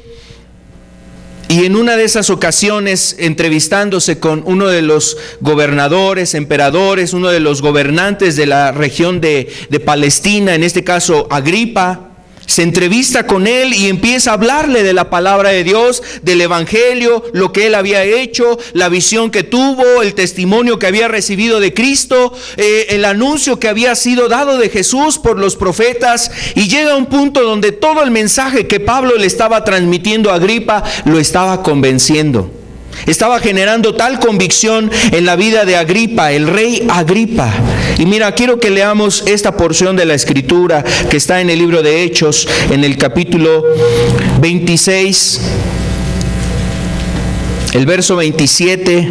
Y en una de esas ocasiones, entrevistándose con uno de los gobernadores, emperadores, uno de los gobernantes de la región de Palestina, en este caso Agripa, se entrevista con él y empieza a hablarle de la palabra de Dios, del evangelio, lo que él había hecho, la visión que tuvo, el testimonio que había recibido de Cristo, el anuncio que había sido dado de Jesús por los profetas. Y llega un punto donde todo el mensaje que Pablo le estaba transmitiendo a Agripa lo estaba convenciendo. Estaba generando tal convicción en la vida de Agripa, el rey Agripa. Y mira, quiero que leamos esta porción de la Escritura que está en el libro de Hechos, en el capítulo 26, el verso 27.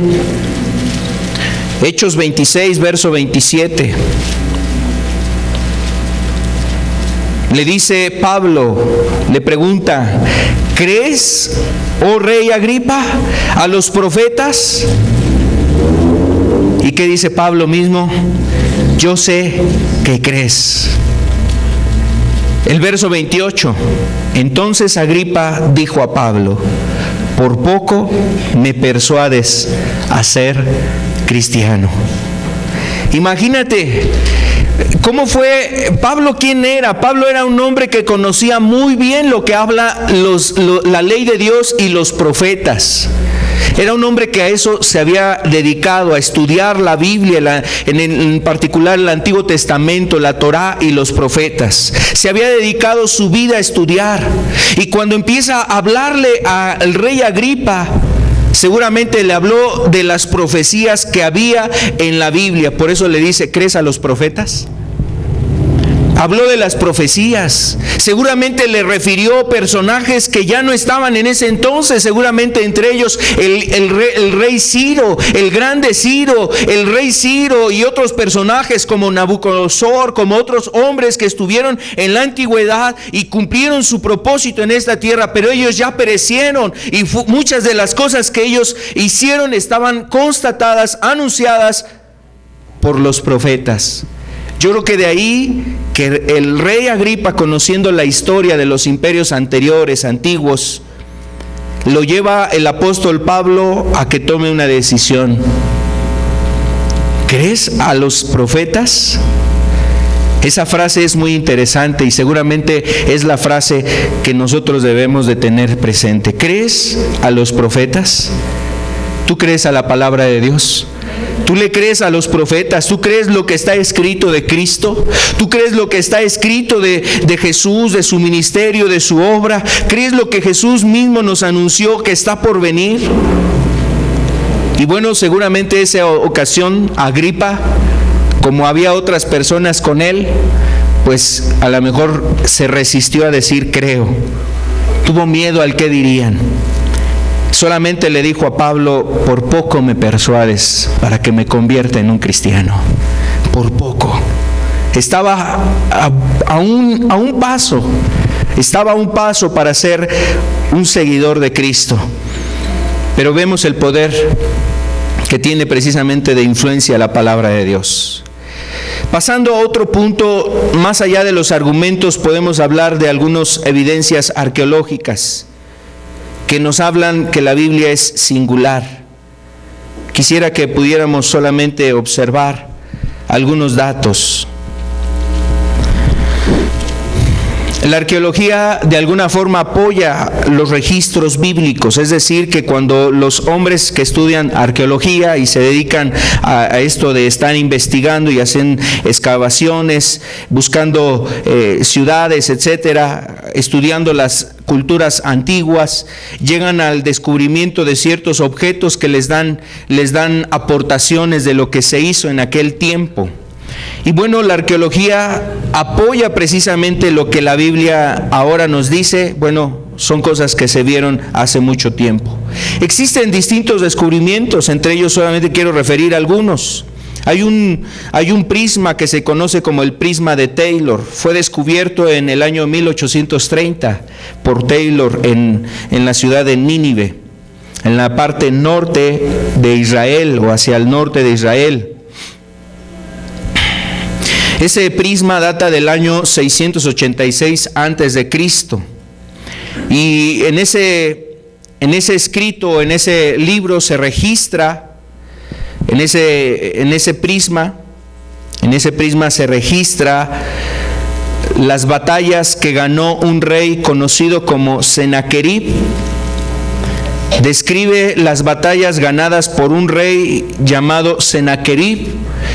Hechos 26, verso 27. Le dice Pablo, le pregunta: ¿crees, oh rey Agripa, a los profetas? ¿Y qué dice Pablo mismo? Yo sé que crees. El verso 28. Entonces Agripa dijo a Pablo: por poco me persuades a ser cristiano. Imagínate. ¿Cómo fue Pablo? ¿Quién era? Pablo era un hombre que conocía muy bien lo que habla la ley de Dios y los profetas. Era un hombre que a eso se había dedicado, a estudiar la Biblia, en particular el Antiguo Testamento, la Torá y los profetas. Se había dedicado su vida a estudiar. Y cuando empieza a hablarle al rey Agripa, seguramente le habló de las profecías que había en la Biblia. Por eso le dice: ¿crees a los profetas? Habló de las profecías. Seguramente le refirió personajes que ya no estaban en ese entonces. Seguramente entre ellos el rey Ciro, el grande Ciro, el rey Ciro y otros personajes como Nabucodonosor, como otros hombres que estuvieron en la antigüedad y cumplieron su propósito en esta tierra, pero ellos ya perecieron y muchas de las cosas que ellos hicieron estaban constatadas, anunciadas por los profetas. Yo creo que de ahí que el rey Agripa, conociendo la historia de los imperios anteriores, antiguos, lo lleva el apóstol Pablo a que tome una decisión. ¿Crees a los profetas? Esa frase es muy interesante y seguramente es la frase que nosotros debemos de tener presente. ¿Crees a los profetas? ¿Tú crees a la palabra de Dios? ¿Tú le crees a los profetas? ¿Tú crees lo que está escrito de Cristo? ¿Tú crees lo que está escrito de Jesús, de su ministerio, de su obra? ¿Crees lo que Jesús mismo nos anunció que está por venir? Y bueno, seguramente esa ocasión Agripa, como había otras personas con él, pues a lo mejor se resistió a decir creo. Tuvo miedo al qué dirían. Solamente le dijo a Pablo: por poco me persuades para que me convierta en un cristiano. Por poco. Estaba a un paso. Estaba a un paso para ser un seguidor de Cristo. Pero vemos el poder que tiene precisamente de influencia la palabra de Dios. Pasando a otro punto, más allá de los argumentos, podemos hablar de algunas evidencias arqueológicas que nos hablan que la Biblia es singular. Quisiera que pudiéramos solamente observar algunos datos. La arqueología de alguna forma apoya los registros bíblicos, es decir, que cuando los hombres que estudian arqueología y se dedican a esto de estar investigando y hacen excavaciones, buscando ciudades, etcétera, estudiando las culturas antiguas, llegan al descubrimiento de ciertos objetos que les dan aportaciones de lo que se hizo en aquel tiempo. Y bueno, la arqueología apoya precisamente lo que la Biblia ahora nos dice. Bueno, son cosas que se vieron hace mucho tiempo. Existen distintos descubrimientos, entre ellos solamente quiero referir algunos. Hay un prisma que se conoce como el prisma de Taylor. Fue descubierto en el año 1830 por Taylor en la ciudad de Nínive, en la parte norte de Israel o hacia el norte de Israel. Ese prisma data del año 686 antes de Cristo. Y en ese escrito, en ese libro se registra, en ese prisma se registra las batallas que ganó un rey conocido como Sennacherib. Describe las batallas ganadas por un rey llamado Sennacherib,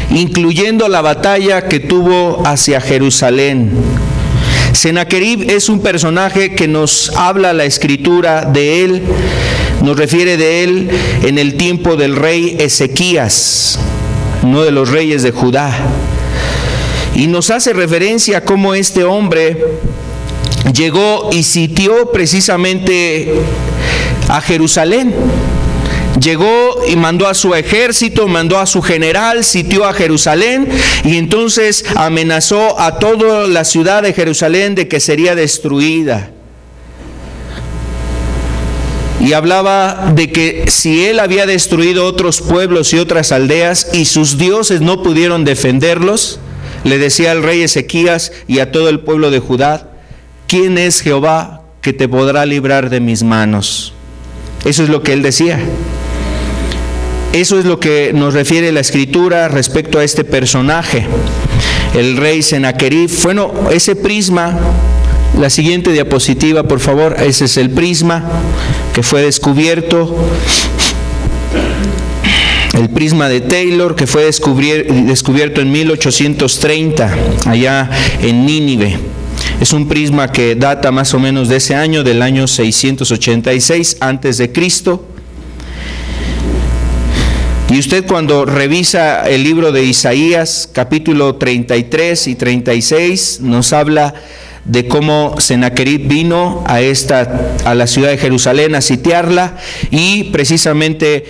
incluyendo la batalla que tuvo hacia Jerusalén. Sennacherib es un personaje que nos habla la escritura de él, nos refiere de él en el tiempo del rey Ezequías, uno de los reyes de Judá. Y nos hace referencia a cómo este hombre llegó y sitió precisamente a Jerusalén. Llegó y mandó a su ejército, mandó a su general, sitió a Jerusalén y entonces amenazó a toda la ciudad de Jerusalén de que sería destruida. Y hablaba de que si él había destruido otros pueblos y otras aldeas y sus dioses no pudieron defenderlos, le decía al rey Ezequías y a todo el pueblo de Judá: ¿quién es Jehová que te podrá librar de mis manos? Eso es lo que él decía. Eso es lo que nos refiere la escritura respecto a este personaje, el rey Sennacherib. Bueno, ese prisma, la siguiente diapositiva, por favor, ese es el prisma que fue descubierto, el prisma de Taylor, que fue descubierto en 1830, allá en Nínive. Es un prisma que data más o menos de ese año, del año 686 antes de Cristo. Y usted cuando revisa el libro de Isaías, capítulo 33 y 36, nos habla de cómo Sennacherib vino a la ciudad de Jerusalén a sitiarla, y precisamente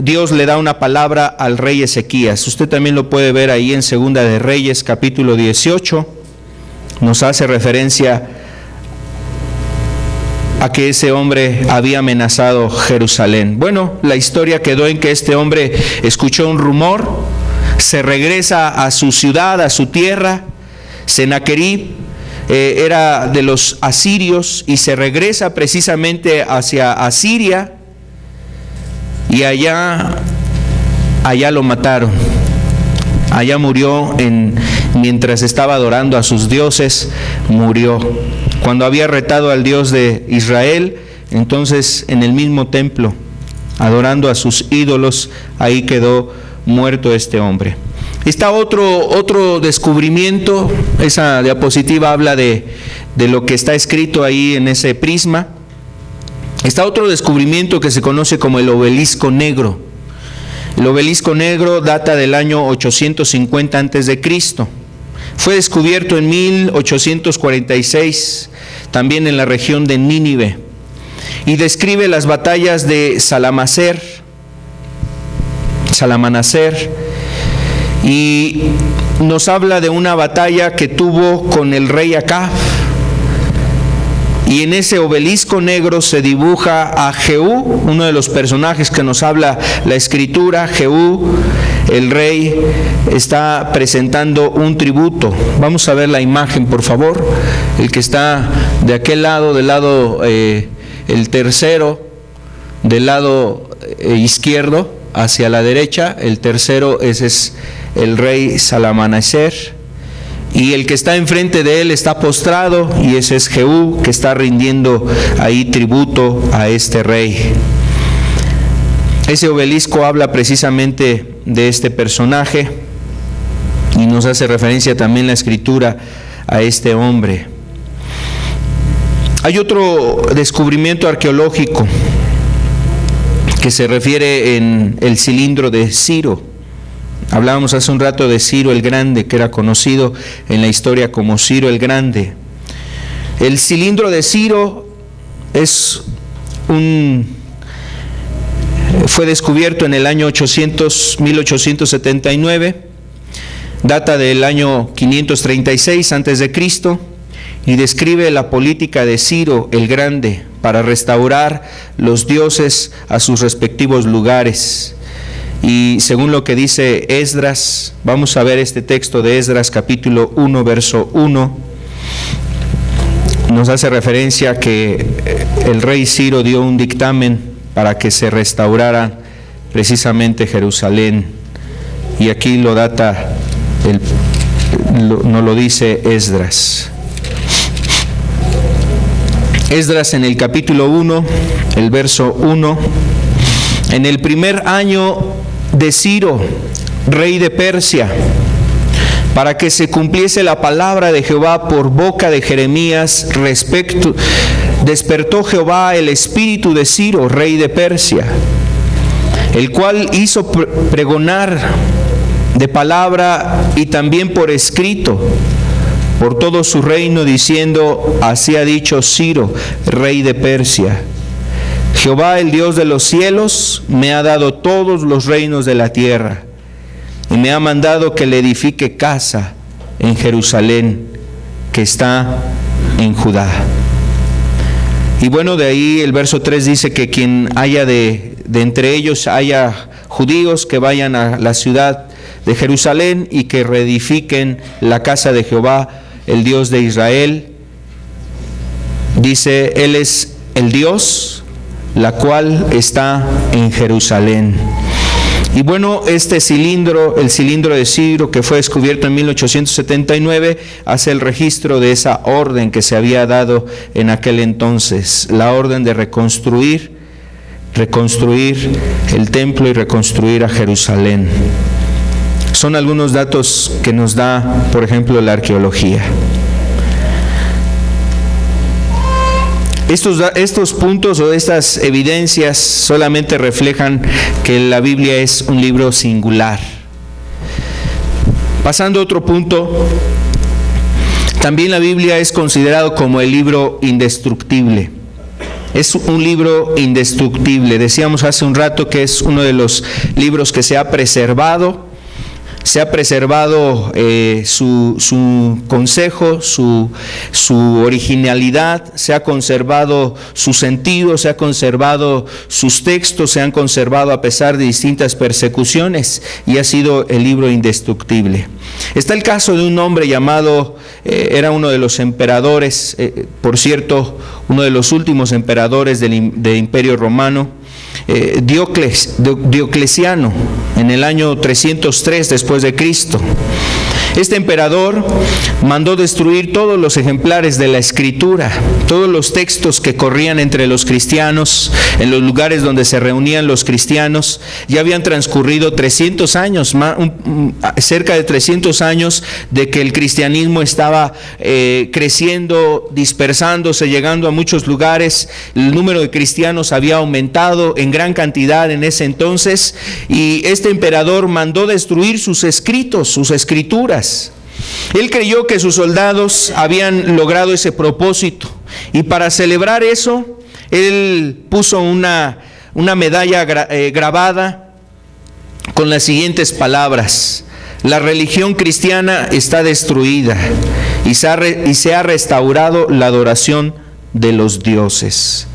Dios le da una palabra al rey Ezequías. Usted también lo puede ver ahí en Segunda de Reyes, capítulo 18. Nos hace referencia a que ese hombre había amenazado Jerusalén. Bueno, la historia quedó en que este hombre escuchó un rumor, se regresa a su ciudad, a su tierra. Sennacherib era de los asirios y se regresa precisamente hacia Asiria, y allá lo mataron. Allá murió mientras estaba adorando a sus dioses, murió. Cuando había retado al Dios de Israel, entonces en el mismo templo, adorando a sus ídolos, ahí quedó muerto este hombre. Está otro descubrimiento. Esa diapositiva habla de lo que está escrito ahí en ese prisma. Está otro descubrimiento que se conoce como el obelisco negro. El obelisco negro data del año 850 a.C. Fue descubierto en 1846, también en la región de Nínive, y describe las batallas de Salamaneser, y nos habla de una batalla que tuvo con el rey Acab. Y en ese obelisco negro se dibuja a Jehú, uno de los personajes que nos habla la Escritura. Jehú, el rey, está presentando un tributo. Vamos a ver la imagen, por favor. El que está de aquel lado, del lado, el tercero, del lado izquierdo hacia la derecha, el tercero, ese es el rey Salamaneser. Y el que está enfrente de él está postrado, y ese es Jehú, que está rindiendo ahí tributo a este rey. Ese obelisco habla precisamente de este personaje, y nos hace referencia también la Escritura a este hombre. Hay otro descubrimiento arqueológico que se refiere en el cilindro de Ciro. Hablábamos hace un rato de Ciro el Grande, que era conocido en la historia como Ciro el Grande. El cilindro de Ciro fue descubierto en el año 1879, data del año 536 a.C., y describe la política de Ciro el Grande para restaurar los dioses a sus respectivos lugares. Y según lo que dice Esdras, vamos a ver este texto de Esdras capítulo 1, verso 1, nos hace referencia a que el rey Ciro dio un dictamen para que se restaurara precisamente Jerusalén. Y aquí lo data, nos lo dice Esdras. Esdras en el capítulo 1, el verso 1, en el primer año de Ciro, rey de Persia, para que se cumpliese la palabra de Jehová por boca de Jeremías despertó Jehová el espíritu de Ciro, rey de Persia, el cual hizo pregonar de palabra y también por escrito por todo su reino, diciendo: así ha dicho Ciro, rey de Persia: Jehová, el Dios de los cielos, me ha dado todos los reinos de la tierra, y me ha mandado que le edifique casa en Jerusalén, que está en Judá. Y bueno, de ahí el verso 3 dice que quien haya de entre ellos haya judíos, que vayan a la ciudad de Jerusalén y que reedifiquen la casa de Jehová, el Dios de Israel. Dice, Él es el Dios, la cual está en Jerusalén. Y bueno, este cilindro, el cilindro de Ciro, que fue descubierto en 1879, hace el registro de esa orden que se había dado en aquel entonces, la orden de reconstruir el templo y reconstruir a Jerusalén. Son algunos datos que nos da, por ejemplo, la arqueología. Estos puntos o estas evidencias solamente reflejan que la Biblia es un libro singular. Pasando a otro punto, también la Biblia es considerado como el libro indestructible. Es un libro indestructible. Decíamos hace un rato que es uno de los libros que se ha preservado su consejo, su originalidad, se ha conservado su sentido, se ha conservado sus textos, se han conservado a pesar de distintas persecuciones, y ha sido el libro indestructible. Está el caso de un hombre llamado, era uno de los emperadores, por cierto, uno de los últimos emperadores del Imperio Romano, Diocleciano, en el año 303 después de Cristo. Este emperador mandó destruir todos los ejemplares de la Escritura, todos los textos que corrían entre los cristianos, en los lugares donde se reunían los cristianos. Ya habían transcurrido 300 años, cerca de 300 años de que el cristianismo estaba creciendo, dispersándose, llegando a muchos lugares. El número de cristianos había aumentado en gran cantidad en ese entonces, y este emperador mandó destruir sus escritos, sus escrituras. Él creyó que sus soldados habían logrado ese propósito, y para celebrar eso, él puso una medalla grabada con las siguientes palabras: la religión cristiana está destruida y se ha restaurado la adoración de los dioses.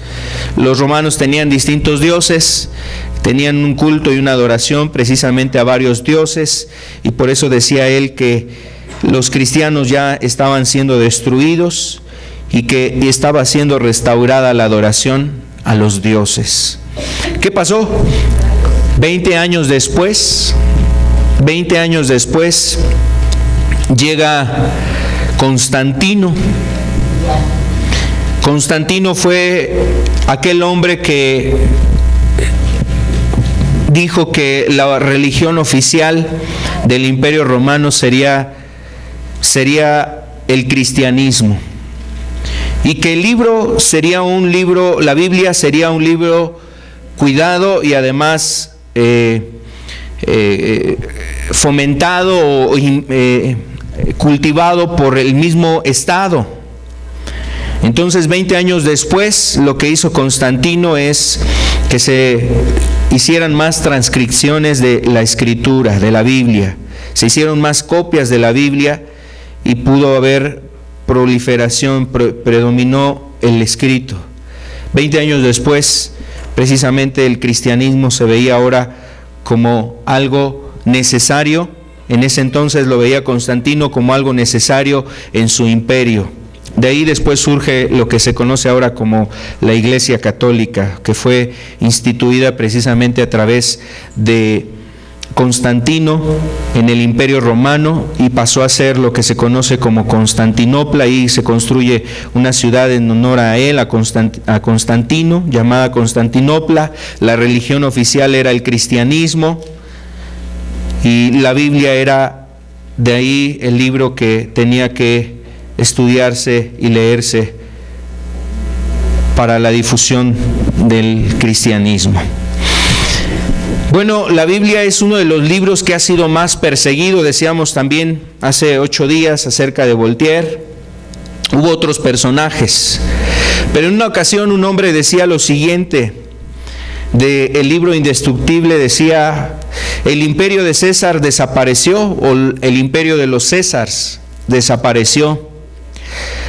Los romanos tenían distintos dioses, tenían un culto y una adoración precisamente a varios dioses, y por eso decía él que los cristianos ya estaban siendo destruidos y que estaba siendo restaurada la adoración a los dioses. ¿Qué pasó? 20 años después llega Constantino. Constantino fue aquel hombre que dijo que la religión oficial del Imperio Romano sería el cristianismo, y que el libro sería un libro, la Biblia sería un libro cuidado y además fomentado o cultivado por el mismo Estado. Entonces, 20 años después, lo que hizo Constantino es que se hicieran más transcripciones de la Escritura, de la Biblia. Se hicieron más copias de la Biblia y pudo haber proliferación, predominó el escrito. 20 años después, precisamente el cristianismo se veía ahora como algo necesario. En ese entonces lo veía Constantino como algo necesario en su imperio. De ahí después surge lo que se conoce ahora como la Iglesia Católica, que fue instituida precisamente a través de Constantino en el Imperio Romano, y pasó a ser lo que se conoce como Constantinopla. Ahí se construye una ciudad en honor a él, a Constantino, llamada Constantinopla. La religión oficial era el cristianismo, y la Biblia era de ahí el libro que tenía que estudiarse y leerse para la difusión del cristianismo. Bueno, la Biblia es uno de los libros que ha sido más perseguido. Decíamos también hace 8 días acerca de Voltaire. Hubo otros personajes, pero en una ocasión un hombre decía lo siguiente del libro indestructible: decía, el imperio de César desapareció, o el imperio de los Césares desapareció.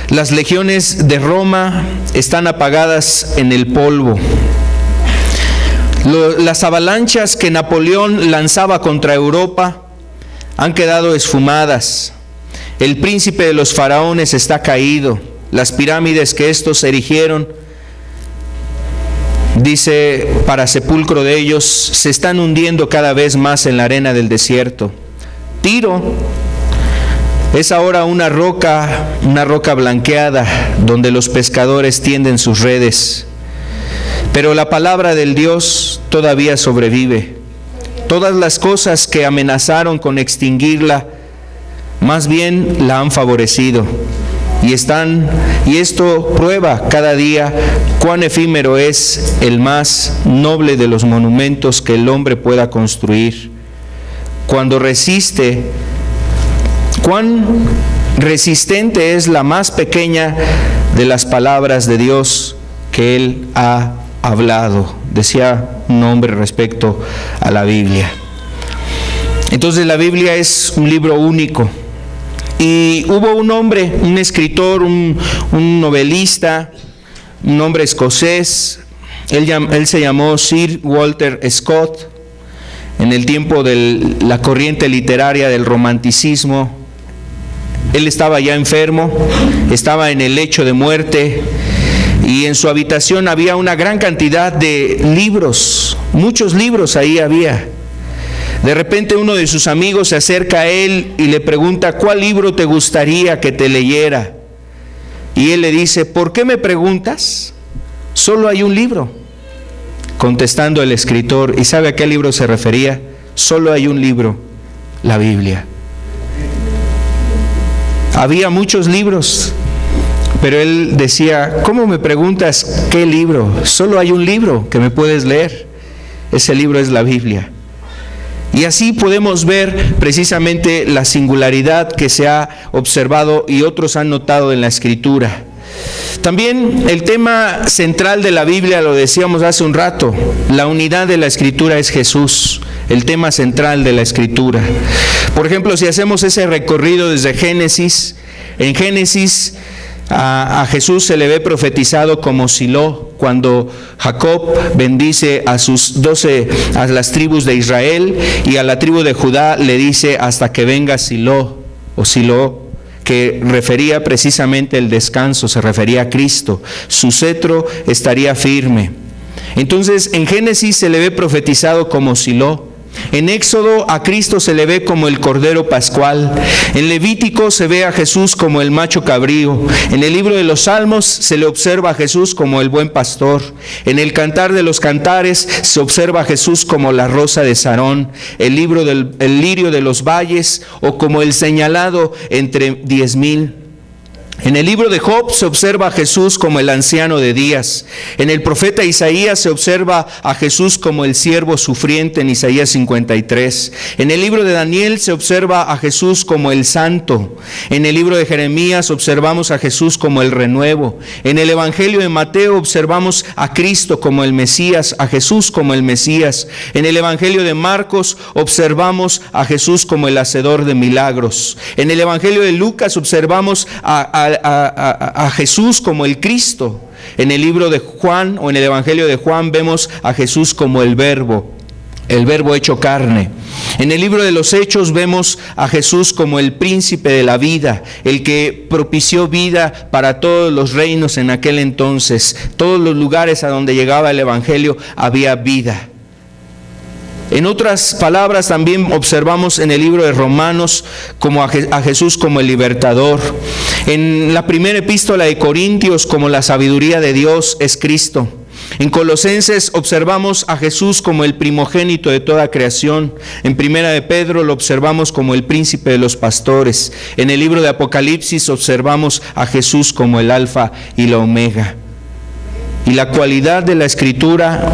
Las legiones de Roma están apagadas en el polvo. Las avalanchas que Napoleón lanzaba contra Europa han quedado esfumadas. El príncipe de los faraones está caído. Las pirámides que estos erigieron, dice, para sepulcro de ellos, se están hundiendo cada vez más en la arena del desierto. Tiro es ahora una roca blanqueada donde los pescadores tienden sus redes. Pero la palabra del Dios todavía sobrevive. Todas las cosas que amenazaron con extinguirla, más bien la han favorecido. Y esto prueba cada día cuán efímero es el más noble de los monumentos que el hombre pueda construir. Cuán resistente es la más pequeña de las palabras de Dios que Él ha hablado, decía un hombre respecto a la Biblia. Entonces la Biblia es un libro único. Y hubo un hombre, un escritor, un novelista, un hombre escocés, él se llamó Sir Walter Scott, en el tiempo de la corriente literaria del romanticismo. Él estaba ya enfermo, estaba en el lecho de muerte, y en su habitación había una gran cantidad de libros, muchos libros ahí había. De repente uno de sus amigos se acerca a él y le pregunta: ¿cuál libro te gustaría que te leyera? Y él le dice: ¿por qué me preguntas? Solo hay un libro. Contestando el escritor, ¿y sabe a qué libro se refería? Solo hay un libro, la Biblia. Había muchos libros, pero él decía: ¿cómo me preguntas qué libro? Solo hay un libro que me puedes leer. Ese libro es la Biblia. Y así podemos ver precisamente la singularidad que se ha observado y otros han notado en la Escritura. También el tema central de la Biblia, lo decíamos hace un rato, la unidad de la Escritura es Jesús, el tema central de la Escritura. Por ejemplo, si hacemos ese recorrido desde Génesis, en Génesis a Jesús se le ve profetizado como Silo, cuando Jacob bendice a las tribus de Israel, y a la tribu de Judá le dice: hasta que venga Silo, o Silo, que refería precisamente el descanso, se refería a Cristo. Su cetro estaría firme. Entonces en Génesis se le ve profetizado como Silo. En Éxodo a Cristo se le ve como el Cordero Pascual. En Levítico se ve a Jesús como el macho cabrío. En el libro de los Salmos se le observa a Jesús como el buen pastor. En el Cantar de los Cantares se observa a Jesús como la rosa de Sarón, el lirio de los valles, o como el señalado entre 10,000. En el libro de Job se observa a Jesús como el anciano de días. En el profeta Isaías se observa a Jesús como el siervo sufriente en Isaías 53. En el libro de Daniel se observa a Jesús como el santo. En el libro de Jeremías observamos a Jesús como el renuevo. En el Evangelio de Mateo observamos a Cristo como el Mesías, a Jesús como el Mesías. En el Evangelio de Marcos observamos a Jesús como el hacedor de milagros. En el Evangelio de Lucas observamos a Jesús como el Cristo. En el libro de Juan, o en el Evangelio de Juan, vemos a Jesús como el Verbo hecho carne. En el libro de los Hechos vemos a Jesús como el príncipe de la vida, el que propició vida para todos los reinos en aquel entonces. Todos los lugares a donde llegaba el Evangelio había vida. En otras palabras, también observamos en el libro de Romanos como a Jesús como el libertador. En la primera epístola de Corintios, como la sabiduría de Dios es Cristo. En Colosenses observamos a Jesús como el primogénito de toda creación. En Primera de Pedro lo observamos como el príncipe de los pastores. En el libro de Apocalipsis observamos a Jesús como el alfa y la omega. Y la cualidad de la Escritura,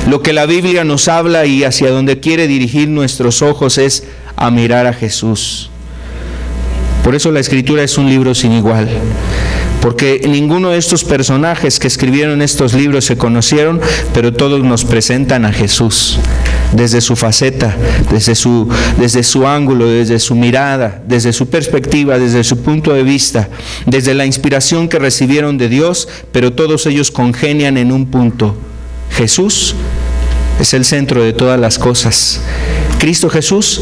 lo que la Biblia nos habla y hacia donde quiere dirigir nuestros ojos es a mirar a Jesús. Por eso la Escritura es un libro sin igual, porque ninguno de estos personajes que escribieron estos libros se conocieron, pero todos nos presentan a Jesús desde su faceta, desde su ángulo, desde su mirada, desde su perspectiva, desde su punto de vista, desde la inspiración que recibieron de Dios, pero todos ellos congenian en un punto: Jesús es el centro de todas las cosas. Cristo Jesús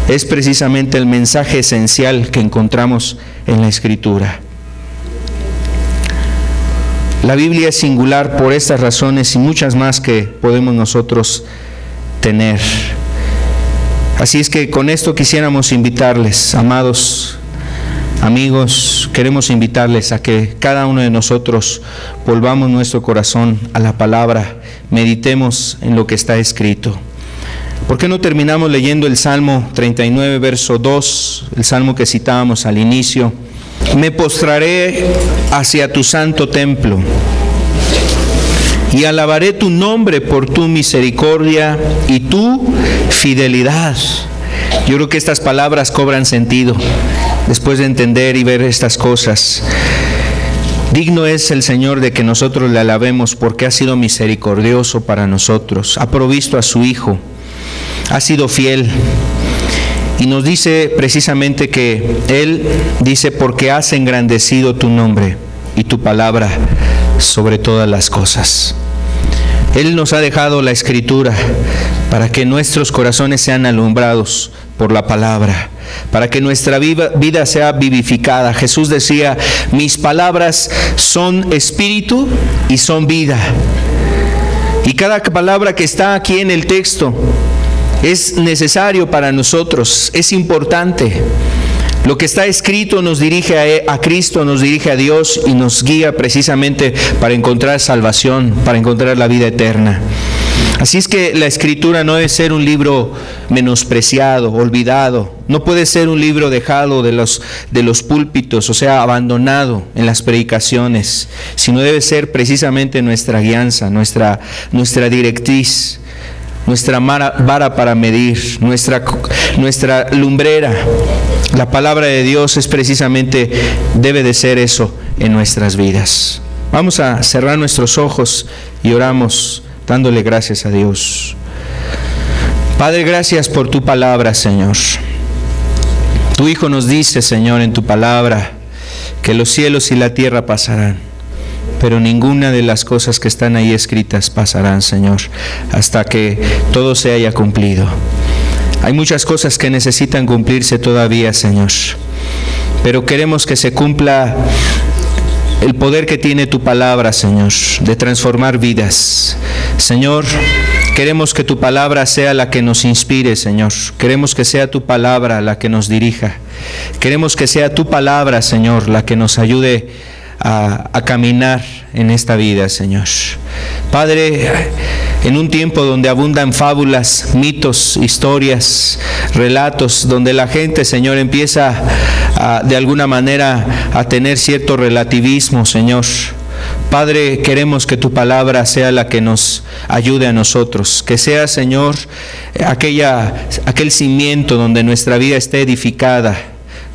es precisamente el mensaje esencial que encontramos en la Escritura. La Biblia es singular por estas razones y muchas más que podemos nosotros tener. Así es que con esto quisiéramos invitarles, amados amigos, queremos invitarles a que cada uno de nosotros volvamos nuestro corazón a la palabra, meditemos en lo que está escrito. ¿Por qué no terminamos leyendo el Salmo 39, verso 2, el Salmo que citábamos al inicio? Me postraré hacia tu santo templo y alabaré tu nombre por tu misericordia y tu fidelidad. Yo creo que estas palabras cobran sentido después de entender y ver estas cosas. Digno es el Señor de que nosotros le alabemos porque ha sido misericordioso para nosotros, ha provisto a su Hijo, ha sido fiel. Y nos dice precisamente que Él dice, porque has engrandecido tu nombre y tu palabra sobre todas las cosas. Él nos ha dejado la Escritura para que nuestros corazones sean alumbrados por la palabra, para que nuestra vida sea vivificada. Jesús decía, mis palabras son espíritu y son vida. Y cada palabra que está aquí en el texto es necesario para nosotros, es importante. Lo que está escrito nos dirige a Cristo, nos dirige a Dios y nos guía precisamente para encontrar salvación, para encontrar la vida eterna. Así es que la Escritura no debe ser un libro menospreciado, olvidado. No puede ser un libro dejado de los púlpitos, o sea, abandonado en las predicaciones, sino debe ser precisamente nuestra guianza, nuestra directriz, nuestra vara para medir, nuestra lumbrera. La palabra de Dios es precisamente, debe de ser eso en nuestras vidas. Vamos a cerrar nuestros ojos y oramos dándole gracias a Dios. Padre, gracias por tu palabra, Señor. Tu Hijo nos dice, Señor, en tu palabra, que los cielos y la tierra pasarán, pero ninguna de las cosas que están ahí escritas pasarán, Señor, hasta que todo se haya cumplido. Hay muchas cosas que necesitan cumplirse todavía, Señor, pero queremos que se cumpla el poder que tiene tu palabra, Señor, de transformar vidas. Señor, queremos que tu palabra sea la que nos inspire, Señor. Queremos que sea tu palabra la que nos dirija. Queremos que sea tu palabra, Señor, la que nos ayude a caminar en esta vida, Señor. Padre, en un tiempo donde abundan fábulas, mitos, historias, relatos, donde la gente, Señor, empieza de alguna manera a tener cierto relativismo, Señor. Padre, queremos que tu palabra sea la que nos ayude a nosotros, que sea, Señor, aquel cimiento donde nuestra vida esté edificada,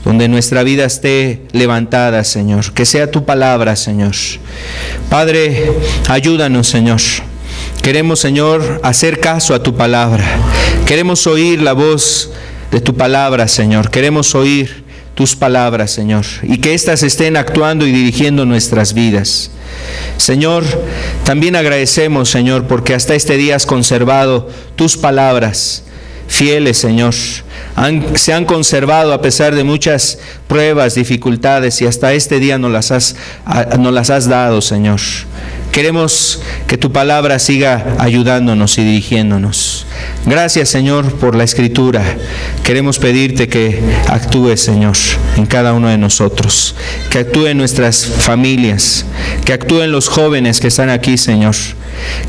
donde nuestra vida esté levantada, Señor. Que sea tu palabra, Señor. Padre, ayúdanos, Señor. Queremos, Señor, hacer caso a tu palabra. Queremos oír la voz de tu palabra, Señor. Queremos oír tus palabras, Señor, y que éstas estén actuando y dirigiendo nuestras vidas. Señor, también agradecemos, Señor, porque hasta este día has conservado tus palabras fieles, Señor. Se han conservado a pesar de muchas pruebas, dificultades, y hasta este día nos las has dado, Señor. Queremos que tu palabra siga ayudándonos y dirigiéndonos. Gracias, Señor, por la Escritura. Queremos pedirte que actúes, Señor, en cada uno de nosotros. Que actúe en nuestras familias. Que actúe en los jóvenes que están aquí, Señor.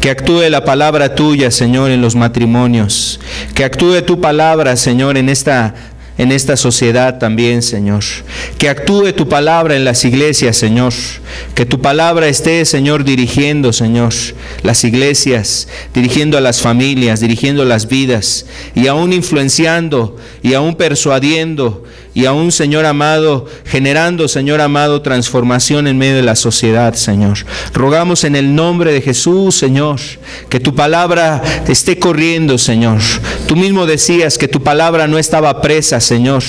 Que actúe la palabra tuya, Señor, en los matrimonios. Que actúe tu palabra, Señor, en esta sociedad también, Señor. Que actúe tu palabra en las iglesias, Señor. Que tu palabra esté, Señor, dirigiendo, Señor, las iglesias, dirigiendo a las familias, dirigiendo las vidas, y aún influenciando, y aún persuadiendo, y aún, Señor amado, generando, Señor amado, transformación en medio de la sociedad, Señor. Rogamos en el nombre de Jesús, Señor, que tu palabra esté corriendo, Señor. Tú mismo decías que tu palabra no estaba presa, Señor.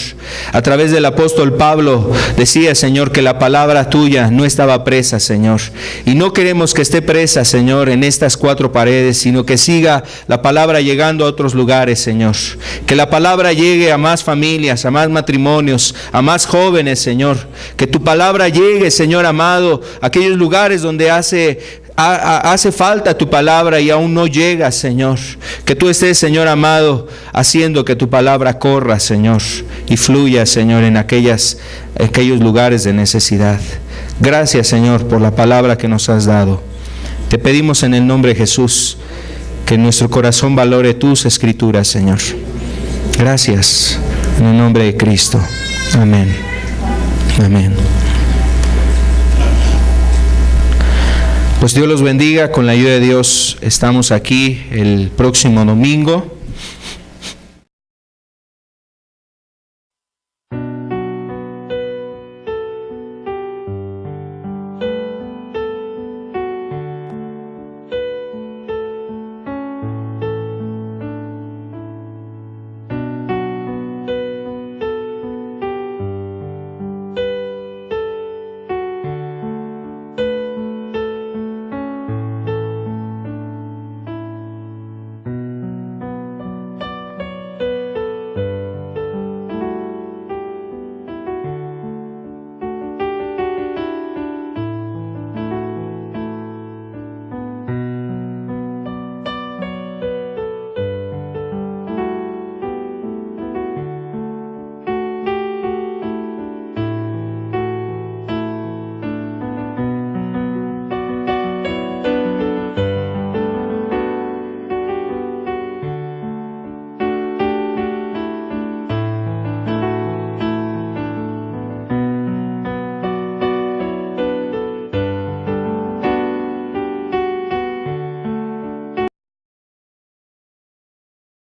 A través del apóstol Pablo decía, Señor, que la palabra tuya no estaba presa, Señor. Y no queremos que esté presa, Señor, en estas cuatro paredes, sino que siga la palabra llegando a otros lugares, Señor. Que la palabra llegue a más familias, a más matrimonios, a más jóvenes, Señor. Que tu palabra llegue, Señor amado, a aquellos lugares donde hace falta tu palabra y aún no llega, Señor. Que tú estés, Señor amado, haciendo que tu palabra corra, Señor, y fluya, Señor, en aquellos lugares de necesidad. Gracias, Señor, por la palabra que nos has dado. Te pedimos en el nombre de Jesús que nuestro corazón valore tus escrituras, Señor. Gracias, en el nombre de Cristo. Amén. Amén. Pues Dios los bendiga. Con la ayuda de Dios estamos aquí el próximo domingo.